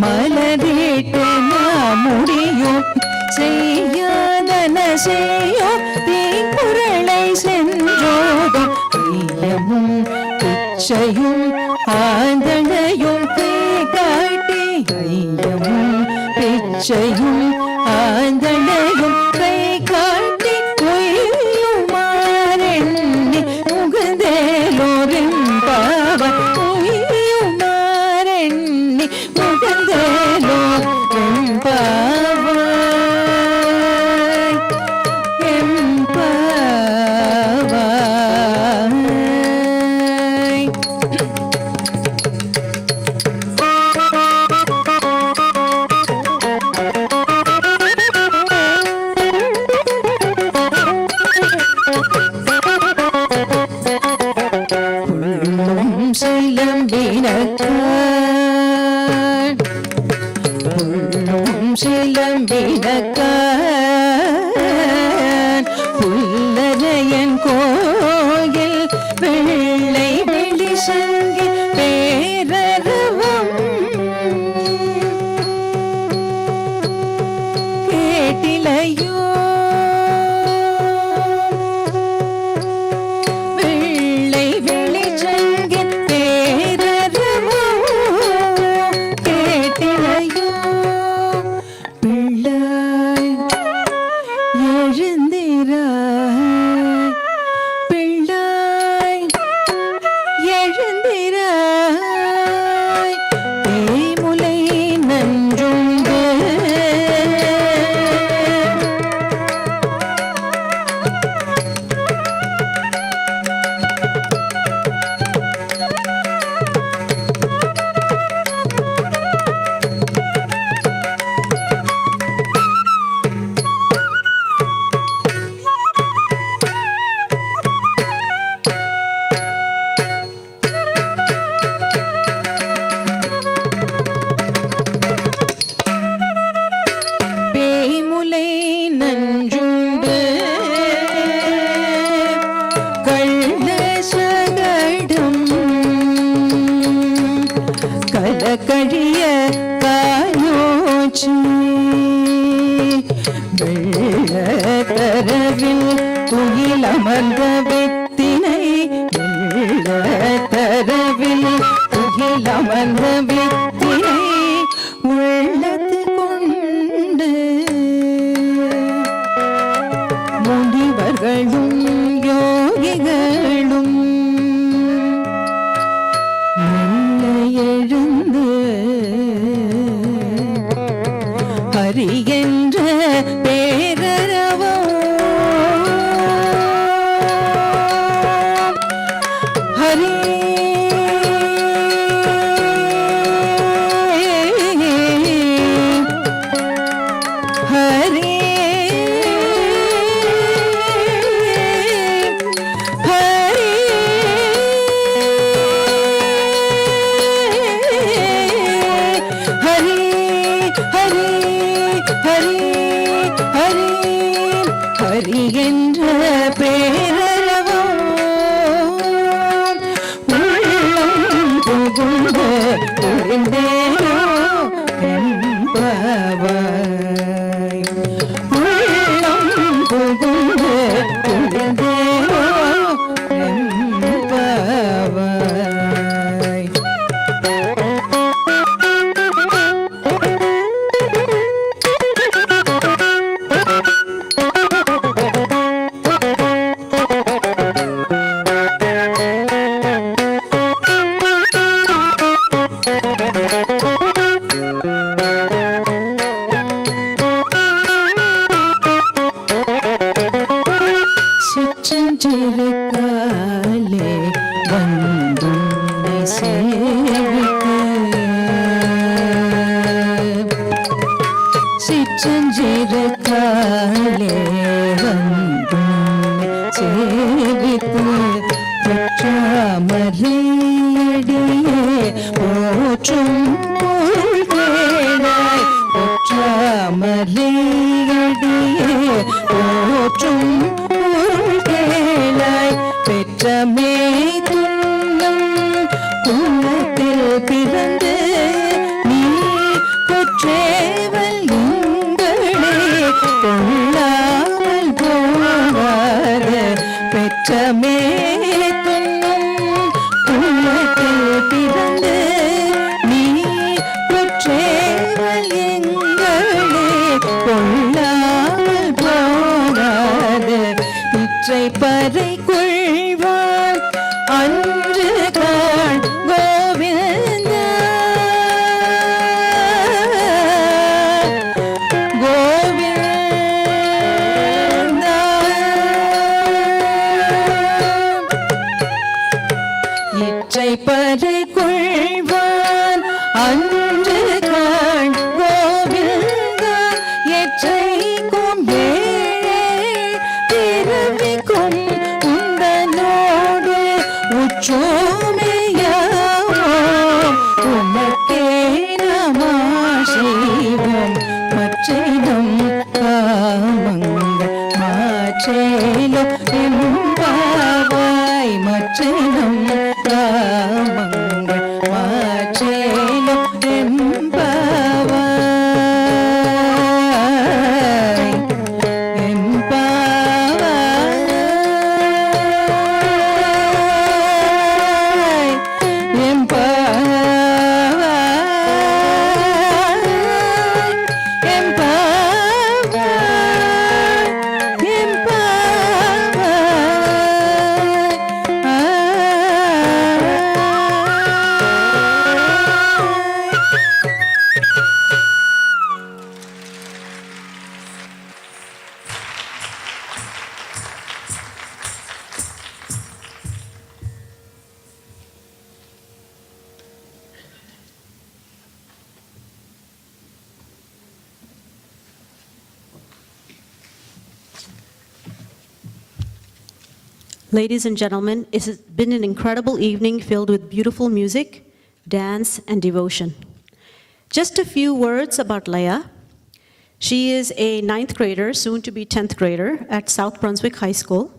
[SPEAKER 5] மலரிட்டு நாம் முடியும், செய்யாதன செய்யோம் தீங்குறளை சென்றோதும், ஐயமும் பிச்சையும் ஆந்தனையும் கை காட்டி, ஐயமும் பிச்சையும் ஆந்தனையும் கை காட்டி, உய்யுமாறெண்ணி முகந்தேலோரின் பாவ, உய்யுமாறெண்ணி முகந்தேலோரின் பாவ, எம்பாவாய். புள்ளும் சிலம்பினக்கான், புள்ளும் சிலம்பினக்கான், புல்லரையன் கோயில் வெள்ளை வெளி சங்கி பேரருவம் கேட்டிலையோ. வெள்ளை வெளிச்சங்கின் பேரருவம் கேட்டிலையோ. பிள்ளாய் எழுந்திராய், பிள்ளாய் எழுந்திராய், தேமுலை நன்றுண்டு. தரவில் துகிலமர்ந்த வித்தினை தரவில் துகிலமர்ந்த வித்தினை உள்ளத்து கொண்டு முனிவர்களும் யோகிகளும் மெல்ல எழுந்து ஹரி என்ற பேரரவம் ஹரி ஹரி ஹரி ஹரி ஹரி ஹரி ஹரி ஹரி என்ற பேரரவம் உள்ளம் புகுந்து புரிந்தேனோ என்பவாய் உள்ளம் புகுந்து புரிந்தேனோ என்பவாய் சிற்றஞ்சிறுகாலே வந்துன்னை சேவித்து சிற்றஞ்சிறுகாலே வந்துன்னை சேவித்து பெற்றாமரையடியே போற்றும் பொருள் கேளாய் பெற்றாமரையடியே போற்றும் பொருள் கேளாய் பெற்றமே துன்னம் குலத்தில் பிறந்து நீ கொற்றேவல் எங்களே கொள்ளாமல் போவாத பெற்றமே துன்னம் குலத்தில் பிறந்து நீ கொற்றேவல் எங்களே கொள்ளாமல் போகாத இற்றை பறை கொள்வான் அன்று காண் கோவிந்த கோவிந்த இற்றை பறை கொள்வான் அன்று காண் கோவிந்த எற்றைக்கும் பிறவிக்கும் உந்தனோடு உச்சோமையாவோ உமக்கே நம சிவம் மற்றிடம் காமங்கள் மாற்றேலோ எம்பாவாய் மற்றிடம் காமங்கள் மாற்றேலோ எம்பாவாய்
[SPEAKER 3] Ladies and gentlemen, it has been an incredible evening filled with beautiful music, dance, and devotion. Just a few words about Laya. She is a 9th grader, soon to be 10th grader at South Brunswick High School.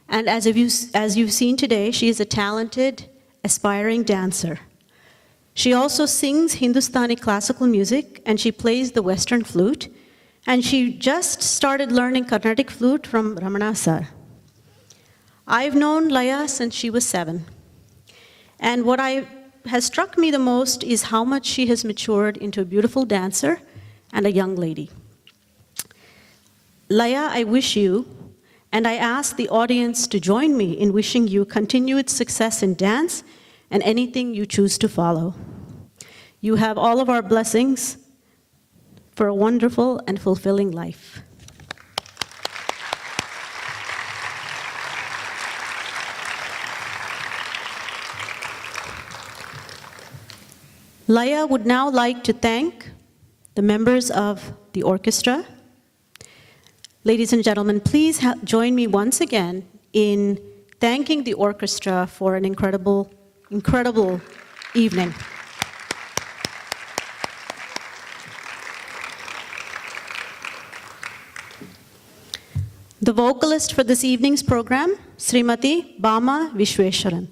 [SPEAKER 3] And as you've seen today, she is a talented, aspiring dancer. She also sings Hindustani classical music, and she plays the Western flute. and she just started learning Carnatic flute from Ramana sir. I've known Laya since she was 7. And what has struck me the most is how much she has matured into a beautiful dancer and a young lady. Laya, I wish you, and I ask the audience to join me in wishing you continued success in dance and anything you choose to follow. You have all of our blessings for a wonderful and fulfilling life. Laya would now like to thank the members of the orchestra. Ladies and gentlemen, please join me once again in thanking the orchestra for an incredible, incredible evening. The vocalist for this evening's program, Srimati Bama Vishweswaran.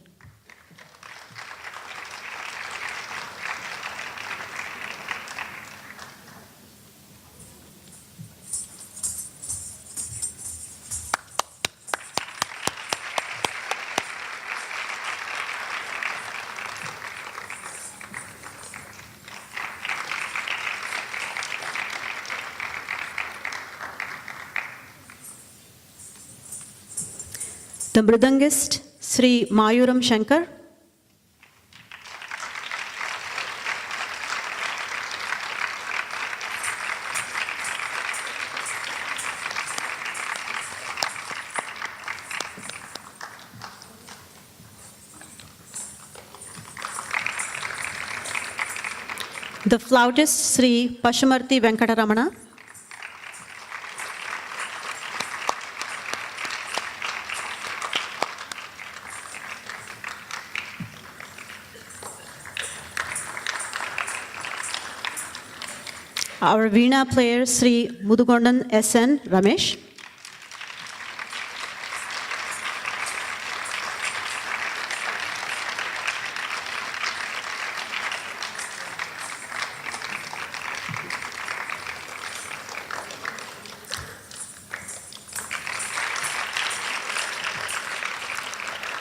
[SPEAKER 3] The mridangist, Sri Mayuram Shankar. The flautist, Sri Pashumarthi Venkataramana. Our Veena player, Sri Mudugondan S.N. Ramesh.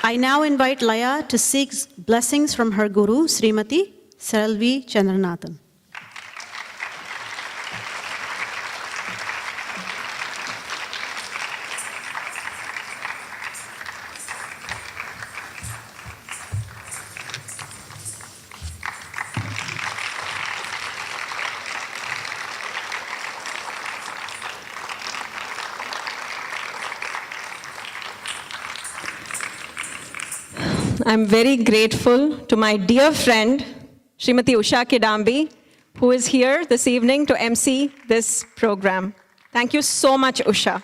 [SPEAKER 3] I now invite Laya to seek blessings from her guru, Srimati Selvi Chandranathan.
[SPEAKER 6] I'm very grateful to my dear friend, Srimati Usha Kidambi, who is here this evening to MC this program. Thank you so much, Usha.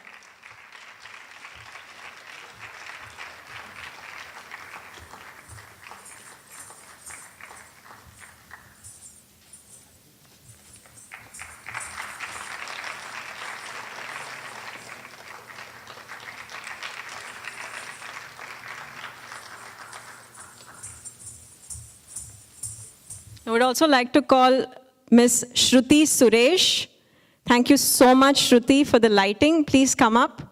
[SPEAKER 6] I would also like to call Ms. Shruti Suresh. Thank you so much, Shruti, for the lighting. Please come up.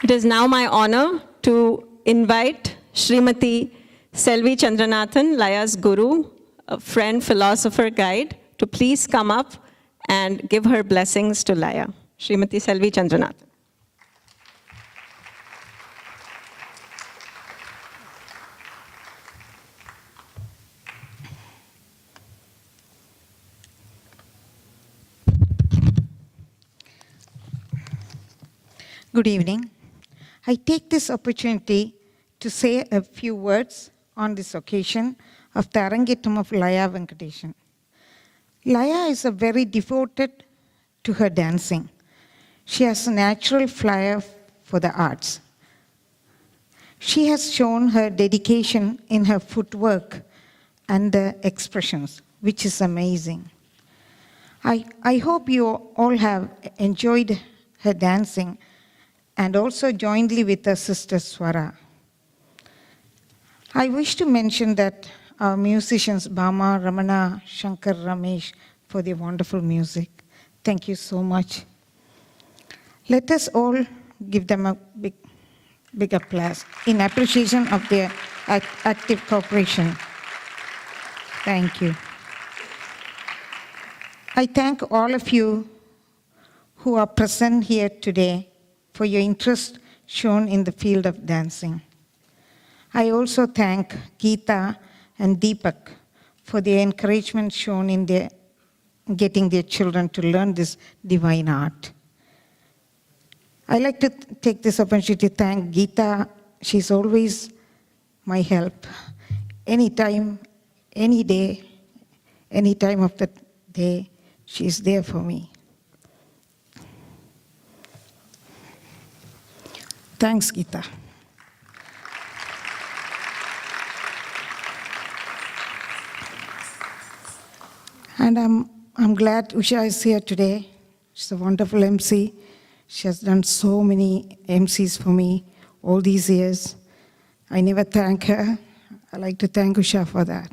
[SPEAKER 6] It is now my honor to invite Srimati Selvi Chandranathan, Laya's guru, a friend, philosopher, guide, to please come up and give her blessings to Laya. Srimati Selvi Chandranathan.
[SPEAKER 7] Good evening. I take this opportunity to say a few words on this occasion of the Arangetram of Laya Venkatesan. Laya is a very devoted to her dancing. She has a natural flair for the arts. She has shown her dedication in her footwork and the expressions, which is amazing. I hope you all have enjoyed her dancing and also jointly with her sister Swara. I wish to mention that our musicians Bama, Ramana, Shankar, Ramesh for their wonderful music. Thank you so much. Let us all give them a big applause in appreciation of their active cooperation. Thank you. I thank all of you who are present here today for your interest shown in the field of dancing. I also thank Geeta and Deepak for their encouragement shown in getting their children to learn this divine art. I like to take this opportunity to thank Geeta. She's always my help. Anytime, any day, any time of the day, she's there for me. Thanks, Geeta. And I'm glad Usha is here today. She's a wonderful MC. She has done so many MCs for me all these years. I never thank her. I like to thank Usha for that.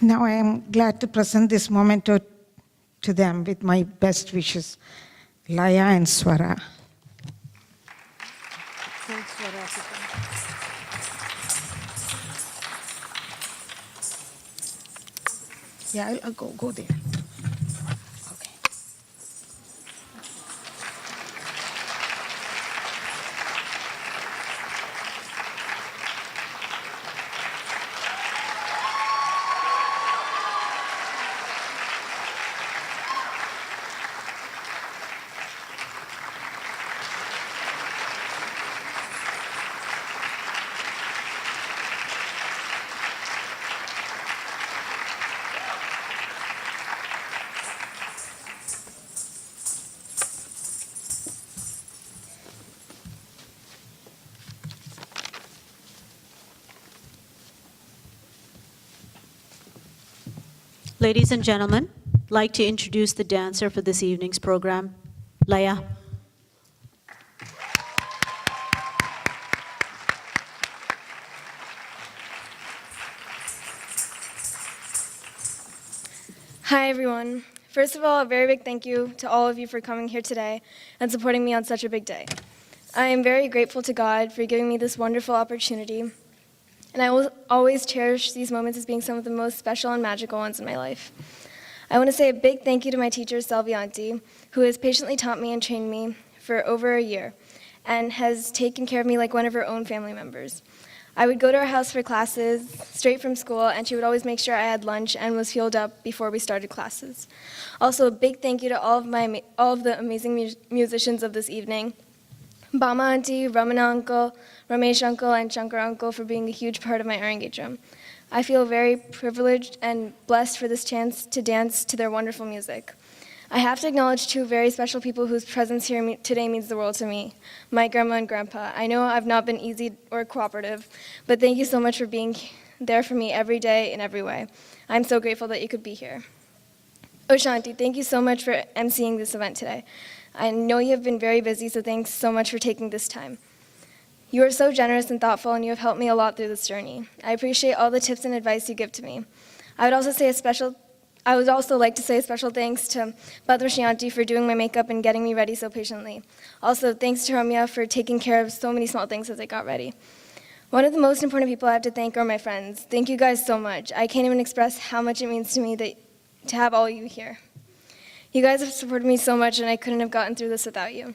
[SPEAKER 7] Now I am glad to present this memento to them with my best wishes, Laya and Swara. Thanks, Swara. Yeah, I'll go there. Okay.
[SPEAKER 3] Ladies and gentlemen, I'd like to introduce the dancer for this evening's program, Laya.
[SPEAKER 1] Hi, everyone. First of all, a very big thank you to all of you for coming here today and supporting me on such a big day. I am very grateful to God for giving me this wonderful opportunity, and I will always cherish these moments as being some of the most special and magical ones in my life. I want to say a big thank you to my teacher, Selvi Auntie, who has patiently taught me and trained me for over a year and has taken care of me like one of her own family members. I would go to her house for classes straight from school, and she would always make sure I had lunch and was fueled up before we started classes. Also, a big thank you to all of the amazing musicians of this evening. Bama Auntie, Ramana Uncle, Ramesh Uncle, and Shankar Uncle for being a huge part of my Arangetram. I feel very privileged and blessed for this chance to dance to their wonderful music. I have to acknowledge two very special people whose presence here today means the world to me, my grandma and grandpa. I know I've not been easy or cooperative, but thank you so much for being there for me every day in every way. I'm so grateful that you could be here. Oshanti, thank you so much for emceeing this event today. I know you have been very busy, so thanks so much for taking this time. You are so generous and thoughtful, and you have helped me a lot through this journey. I appreciate all the tips and advice you give to me. I would also like to say a special thanks to Badrishni Auntie for doing my makeup and getting me ready so patiently. Also, thanks to Ramya for taking care of so many small things as I got ready. One of the most important people I have to thank are my friends. Thank you guys so much. I can't even express how much it means to me to have all you here. You guys have supported me so much, and I couldn't have gotten through this without you.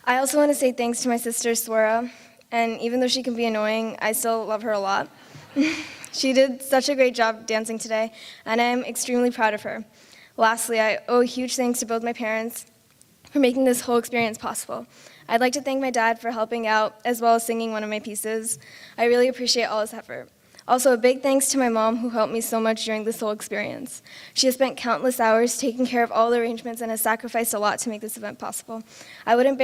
[SPEAKER 1] I also want to say thanks to my sister, Swara, and even though she can be annoying, I still love her a lot. She did such a great job dancing today, and I am extremely proud of her. Lastly, I owe huge thanks to both my parents for making this whole experience possible. I'd like to thank my dad for helping out as well as singing one of my pieces. I really appreciate all his effort. Also, a big thanks to my mom who helped me so much during this whole experience. She has spent countless hours taking care of all the arrangements and has sacrificed a lot to make this event possible. I wouldn't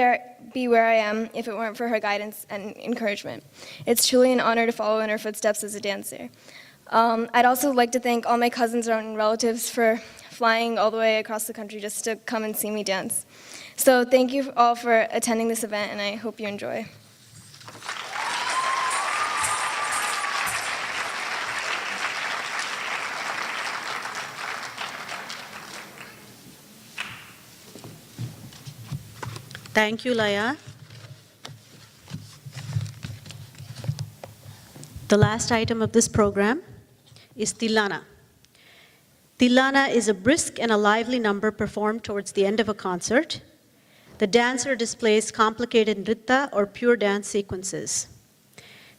[SPEAKER 1] be where I am if it weren't for her guidance and encouragement. It's truly an honor to follow in her footsteps as a dancer. I'd also like to thank all my cousins and relatives for flying all the way across the country just to come and see me dance. So thank you all for attending this event, and I hope you enjoy.
[SPEAKER 3] Thank you, Laya. The last item of this program is Tilana. Tilana is a brisk and a lively number performed towards the end of a concert. The dancer displays complicated nritta or pure dance sequences.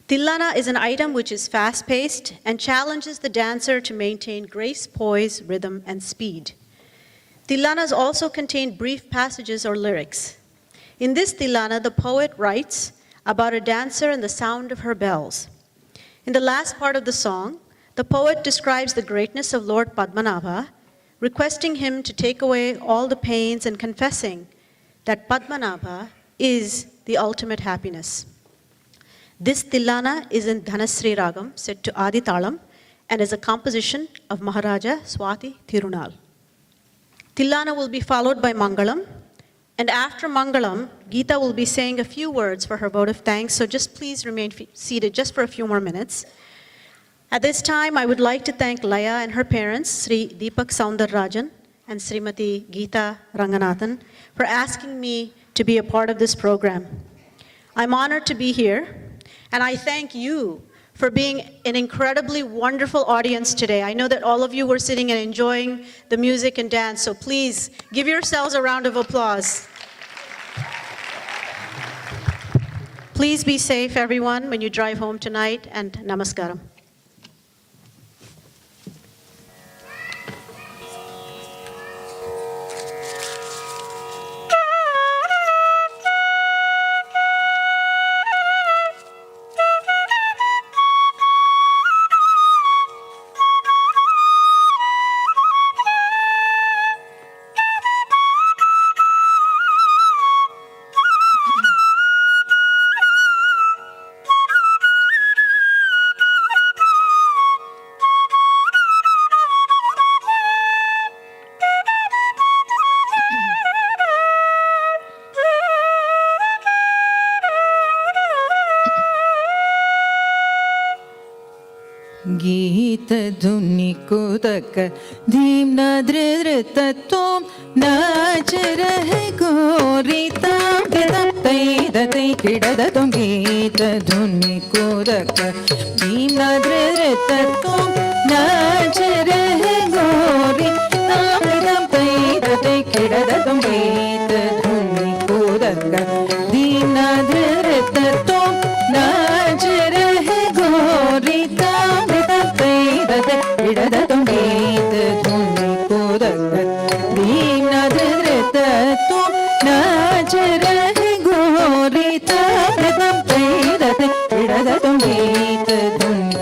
[SPEAKER 3] Tilana is an item which is fast-paced and challenges the dancer to maintain grace, poise, rhythm, and speed. Tilanas also contain brief passages or lyrics. In this Tilana, the poet writes about a dancer and the sound of her bells. In the last part of the song, the poet describes the greatness of Lord Padmanabha, requesting him to take away all the pains and confessing that Padmanabha is the ultimate happiness. This Tilana is in Dhanasri Ragam, set to Adi Talam, and is a composition of Maharaja Swati Thirunal. Tilana will be followed by Mangalam, and after Mangalam, Geeta will be saying a few words for her vote of thanks, so just please remain seated just for a few more minutes. At this time, I would like to thank Laya and her parents, Sri Deepak Soundararajan and Srimati Geeta Ranganathan, for asking me to be a part of this program. I'm honored to be here, and I thank you for being an incredibly wonderful audience today. I know that all of you were sitting and enjoying the music and dance, so please give yourselves a round of applause. Please be safe, everyone, when you drive home tonight, and namaskaram.
[SPEAKER 5] गीत धुनि कुदक धीम्न धृतत्वं नाच रहे गोरिता तै किडदतुं गीत धुनि कुदक धीम्न धृतत्वं नाच रहे गोरिता तै किडदतुं गीत धुनि कुदक धीम्न धृतत्वं नाच रहे गोरिता इडदतुं गीत धुनि कुदक दीम्न धृतत्वं नाच रहे गोरिता इडदतुं गीत धुनि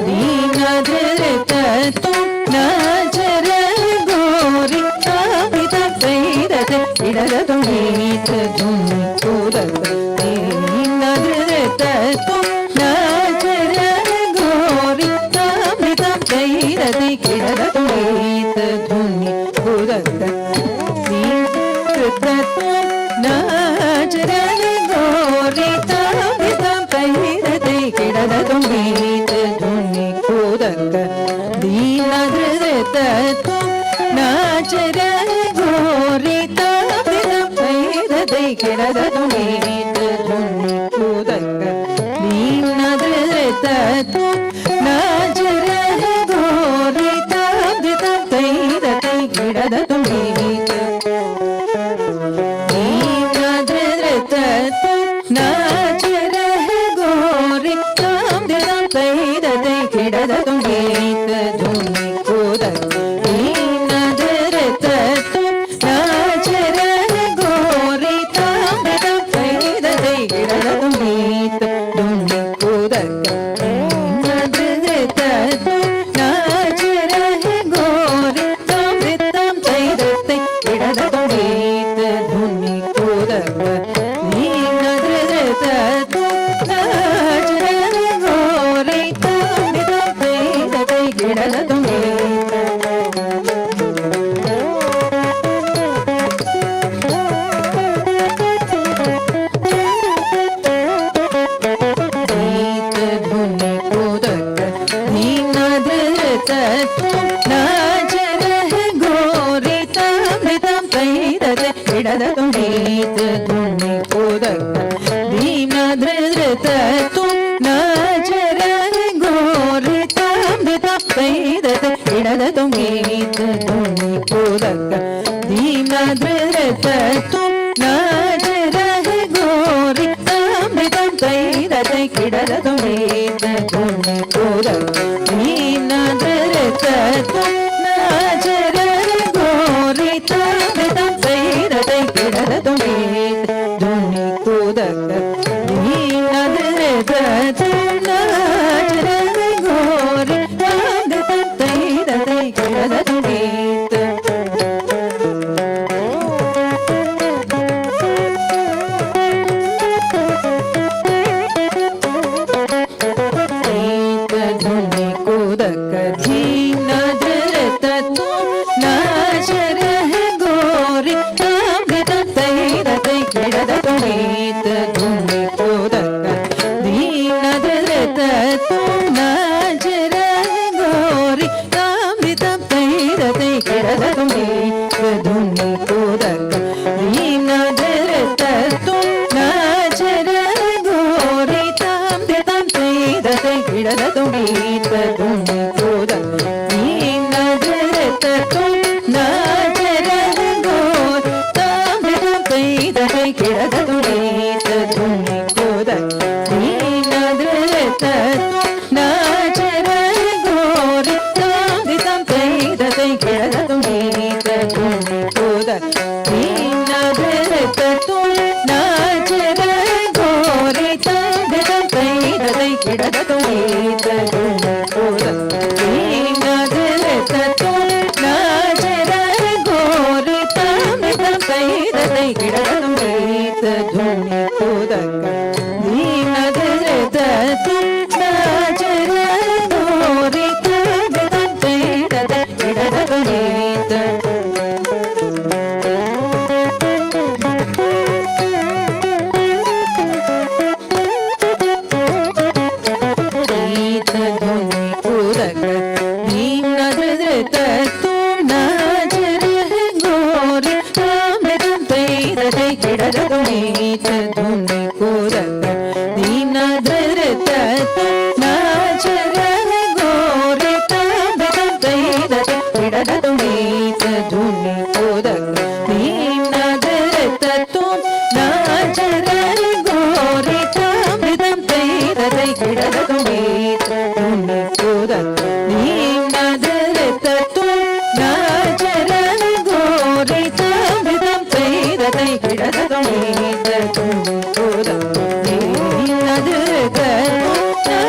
[SPEAKER 5] दीम्न धृतत्वं नाच रहे गोरिता इडदतुं गीत धुनि कुदक दीम्न धृतत्वं नाच रहे गोरिता किडदतुं गीत धुनि कुदक धृतत्वं नाच रहे गोरिता किडदतुं गीत धुनि कुदक दीम्न धृतत्वं नाच रहे गोरिता किडदतुं गीत धुनि कुदक दीम्न धृतत्वं नाच रहे गोरिता किडदतुं गीत दीम्न धृतत्वं नाच रहे गोरिता किडदतुं गीत धुनि कुदक दीम्न धृतत्वं नाच रहे गोरिता धुनि कोदक दीनादृत तुम नाचर है गोरी तामृतम तैरत इडद तुमीत धुनि कोदक दीनादृत तुम नाचर है गोरी तामृतम तैरत इडद तुमीत धुनि कोदक दीनादृत तुम नाचर है गोरी तामृतम तैरत इडद तुमीत धुनि कोदक दीनादृत तुम नाचर है गोरी तामृतम तैरत इडद तुमीत धुनि कोदक दीनादृत तुम नाचर है गोरी तामृतम तैरत इडद तुमीत धुनि कोदक दीनादृत तुम नाचर है गोरी तामृतम तैरत इडद तुमीत धुनि कोदक दीनादृत तुम नाचर है गोरी तामृतम तैरत इडद तुमीत धुनि कोदक दीनादृत तुम नाचर है गोरी तामृतम तैरत इडद तुमीत धुनि कोदक दीनादृत तुम नाचर है गोरी तामृतम तैरत इडद तुमीत धुनि कोदक दीनादृत तुम नाचर है गोरी तामृतम तैरत इडद तुमीत धुनि कोदक दीनादृत तुम नाचर है गोरी तामृतम तैरत इडद तुमीत धुनि कोदक दीनादृत तुम नाचर है गोरी तामृतम तैरत इडद तुमीत धुनि कोदक दीनादृत तुम नाचर है गोरी तामृतम तैरत इडद तुमीत धुनि कोदक दीनादृत तुम नाचर है गोरी तामृतम तैरत इडद तुमीत धुनि कोदक दीनादृत तुम नाचर है गोरी तामृतम तैरत इडद तुमीत धुनि कोदक दीनादृत तुम नाचर है गोरी तामृतम तैरत इडद तुमीत धुनि कोदक दीनादृत तुम नाचर है गोरी तामृतम तैरत इडद तुमीत धुनि कोदक दीनादृत तुम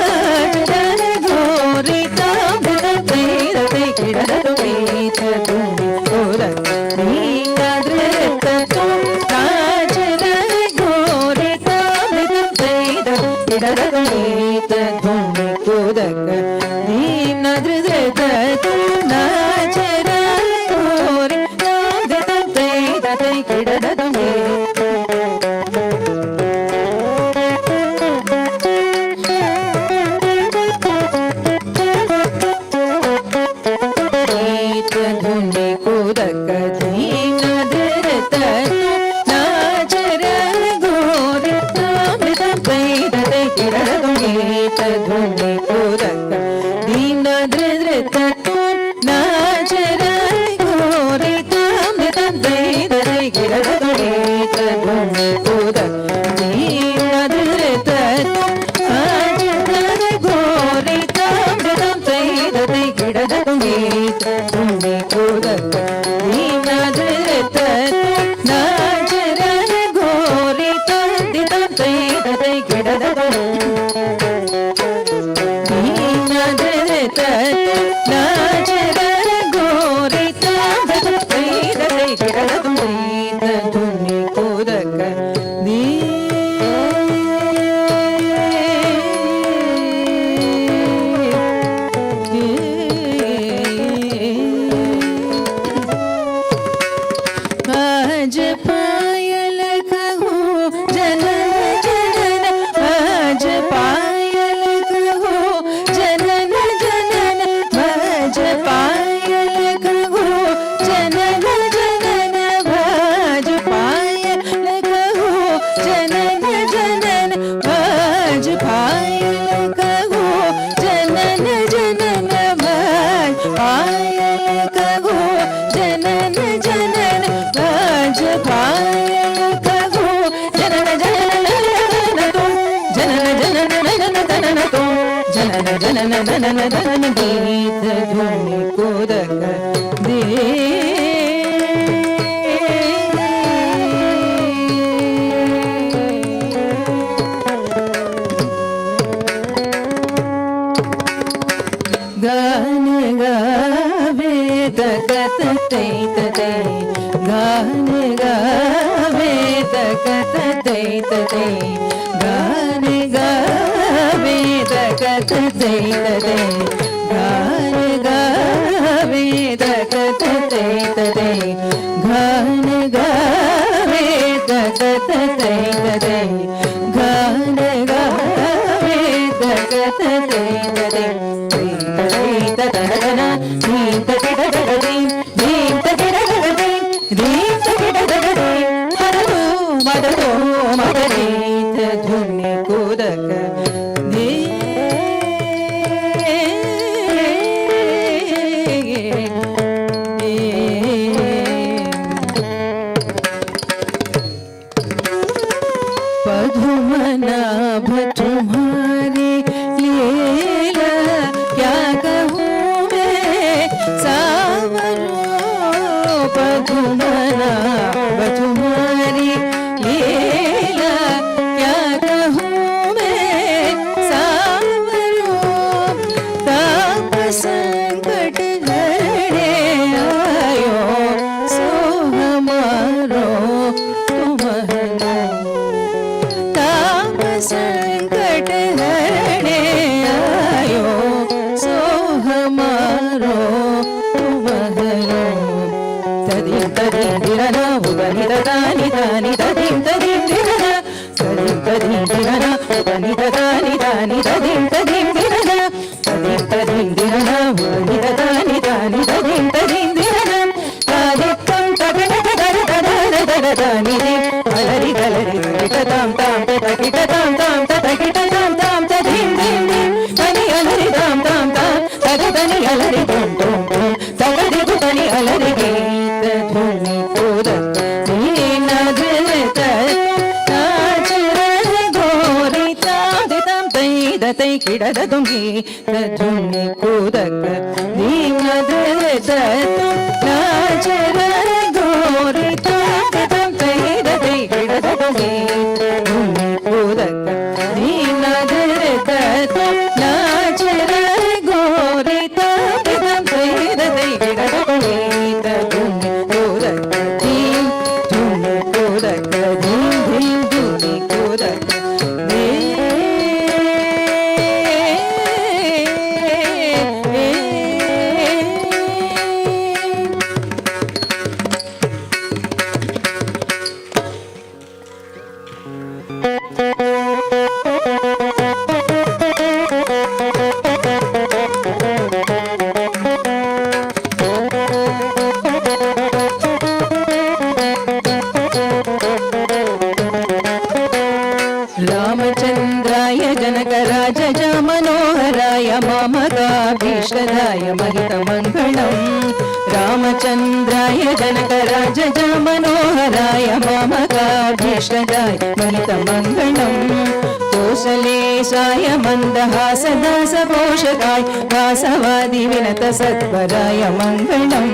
[SPEAKER 5] नाचर है गोरी तामृतम तैरत इडद तुमीत धुनि कोदक दीनादृत तुम नाचर है गोरी तामृतम तैरत इडद तुमीत धुनि कोदक दीनादृत तुम नाचर है गोरी तामृतम तैरत इडद तुमीत धुनि कोदक दीनादृत तुम नाचर है गोरी तामृतम तैरत इडद तुमीत धुनि कोदक दीनादृत तुम नाचर है गोरी तामृतम तैरत इडद तुमीत धुनि कोदक दीनादृत तुम नाचर है गोरी तामृतम तैरत इडद तुमीत धुनि कोदक दीनादृत तुम नाचर है गोरी तामृतम तैरत इडद तुमीत गीत धुनि कोदक दे गान गावे तकत तै तै गान गावे तकत तै तै गान गावे तकत तै तै गान गावे तकत तै तै गान गावे तकत तै तै गान गावे तकत तै तै धुनि कोदक दे पद्मनाभ तुम्हारी लीला क्या कहूँ मैं सावरों पद्मनाभ तुम्हारी लीला क्या कहूँ मैं सावरों ताप संकट हरने आयो सो हमारो तुम्हारा ताप संकट हरने आयो सो हमारो तुम्हारो तदिं तदिं दिरना उबनि ददानि दानि तदिं तदिं दिरना तदिं तदिं दिरना उबनि ददानि दानि तदिं तदिं दिरना तदिं तदिं दिरना उबनि ददानि दानि तदिं तदिं दिरना तादित्तं तगदगदगदगदगदगदानि अलरि गलरि ततां तां ततकिटतां तां ततकिटतां तां तदिं दिं दिं तनि अलरि तां तां तां तगदनि अलरि तुं तुं तुं तगदि तनि अलरि गीत धुनि कोदक दीन धृत नाचर गोरि तादितं तै दतै किडदतुं गीत धुनि कोदक दीन धृत नाचर गोरि तादितं तै दतै किडदतुं गीत धुनि कोदक दीन धृत नाचर गोरि तादितं तै दतै किडदतुं गीत धुनि कोदक दीन धुनि कोदक दीन दीन धुनि कोदक रामचन्द्राय जनकराजज मनोहराय मामकाभीष्टदाय महितमङ्गलम् रामचन्द्राय जनकराजज मनोहराय मामकाभीष्टदाय महितमङ्गलम् कोसलेशाय मन्दहासदासपोषकाय वासवादि विनत सत्वराय मङ्गलम्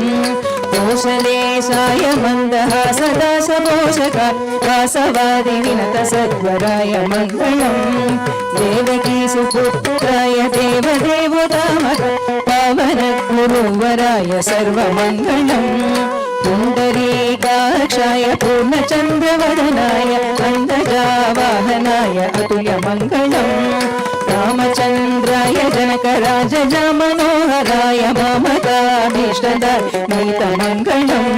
[SPEAKER 5] कोसलेशाय मन्दहासदासपोषकाय वासवादि विनत सत्वराय मङ्गलम् देवकी सुपुत्राय देवदेवतामक पावन गुरुवराय सर्वमङ्गलम् पुण्डरीकाक्षाय पूर्णचन्द्रवदनाय अन्तजावाहनाय अतुल्यमङ्गलम् रामचन्द्राय जनकराजज मनोहराय ममताभीष्टदाय महितमङ्गलम्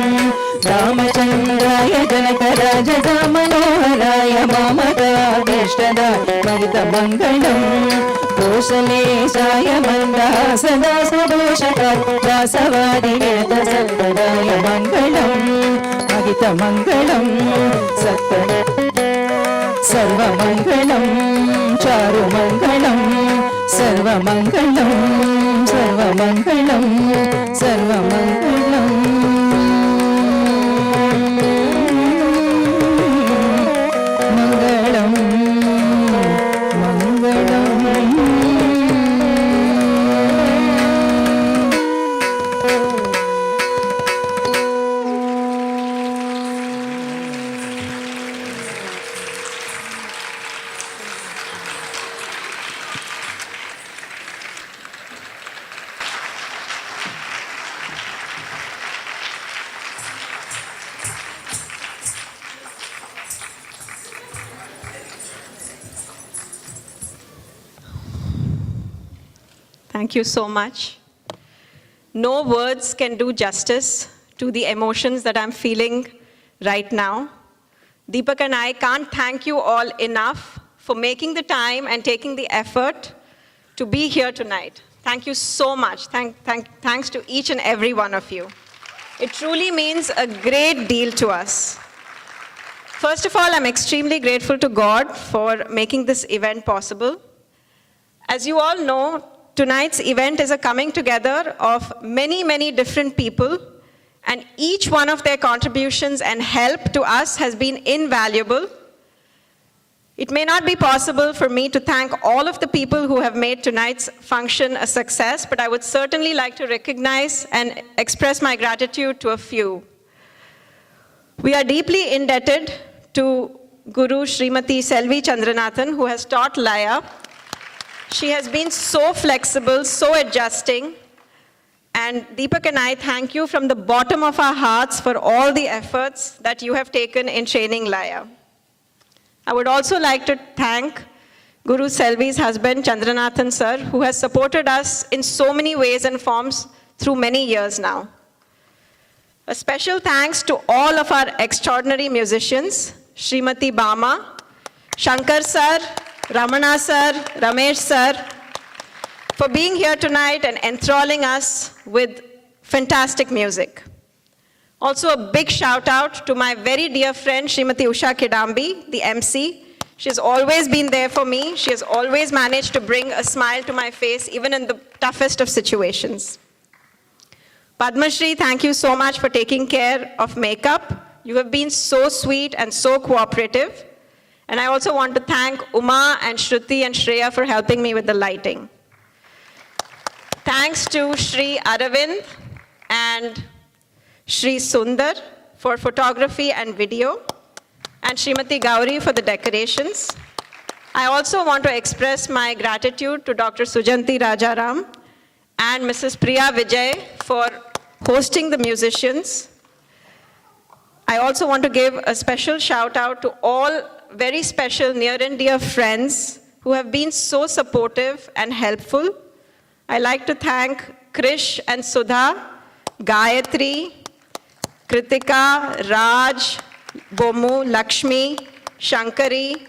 [SPEAKER 5] रामचन्द्राय जनकराजज मनोहराय ममताभीष्टदाय महितमङ्गलम् कोसलेशाय मन्दहासदासदोषकाय वासवादि विनत सत्वराय मङ्गलम् महितमङ्गलम् सर्वमङ्गलम् चारुमङ्गलम् सर्वमङ्गलम् सर्वमङ्गलम् सर्वमङ्गलम् मङ्गलम् मङ्गलम्
[SPEAKER 6] Thank you so much. No words can do justice to the emotions that I'm feeling right now. Deepak and I can't thank you all enough for making the time and taking the effort to be here tonight. Thank you so much. Thanks to each and every one of you. It truly means a great deal to us. First of all, I'm extremely grateful to God for making this event possible. As you all know, tonight's event is a coming together of many, many different people, and each one of their contributions and help to us has been invaluable. It may not be possible for me to thank all of the people who have made tonight's function a success, but I would certainly like to recognize and express my gratitude to a few. We are deeply indebted to Guru Srimati Selvi Chandranathan, who has taught Laya. She has been so flexible, so adjusting. And Deepak and I thank you from the bottom of our hearts for all the efforts that you have taken in training Laya. I would also like to thank Guru Selvi's husband, Chandranathan sir, who has supported us in so many ways and forms through many years now. A special thanks to all of our extraordinary musicians, Srimati Bama, Shankar sir, Ramana sir, Ramesh sir, for being here tonight and enthralling us with fantastic music. Also a big shout out to my very dear friend, Srimati Usha Kidambi, the MC. She has always been there for me. She has always managed to bring a smile to my face, even in the toughest of situations. Padma Shri, thank you so much for taking care of makeup. You have been so sweet and so cooperative. And I also want to thank Uma and Shruti and Shreya for helping me with the lighting. Thanks to Shri Aravind and Shri Sundar for photography and video, and Srimati Gauri for the decorations. I also want to express my gratitude to Dr. Sujanti Rajaram and Mrs. Priya Vijay for hosting the musicians. I also want to give a special shout out to all very special near and dear friends who have been so supportive and helpful. I like to thank Krish and Sudha, Gayatri, Kritika, Raj, Bomu, Lakshmi, Shankari,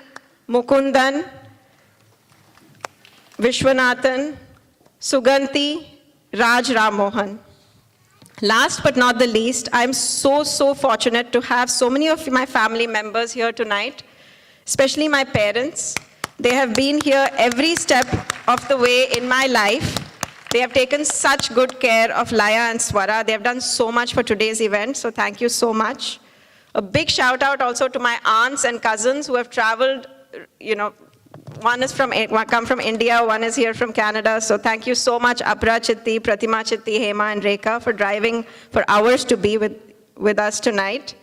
[SPEAKER 6] Mukundan, Vishwanathan, Suganti, Raj Ramohan. Last but not the least, I'm so fortunate to have so many of my family members here tonight, especially my parents. They have been here every step of the way in my life. They have taken such good care of Laya and Swara. They have done so much for today's event, so thank you so much. A big shout out also to my aunts and cousins who have traveled, one is come from India, one is here from Canada. So thank you so much, Apra Chitti, Pratima Chitti, Hema and Rekha for driving for hours to be with us tonight.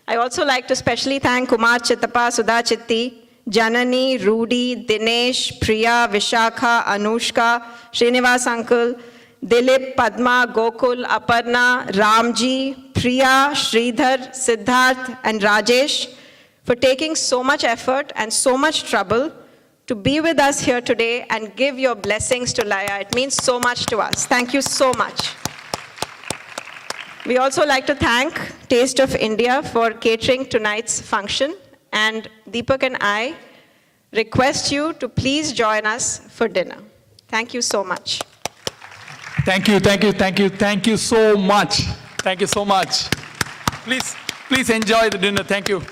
[SPEAKER 6] I also like to specially thank Kumar Chittappa, Sudha Chitti, Janani, Rudy, Dinesh, Priya, Vishakha, Anushka, Srinivas Uncle, Dilip, Padma, Gokul, Aparna, Ramji, Priya, Sridhar, Siddharth, and Rajesh for taking so much effort and so much trouble to be with us here today and give your blessings to Laya. It means so much to us. Thank you so much. We also like to thank Taste of India for catering tonight's function. And Deepak and I request you to please join us for dinner. Thank you so much.
[SPEAKER 4] Thank you so much. Thank you so much. Please enjoy the dinner. Thank you.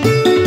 [SPEAKER 5] Thank you.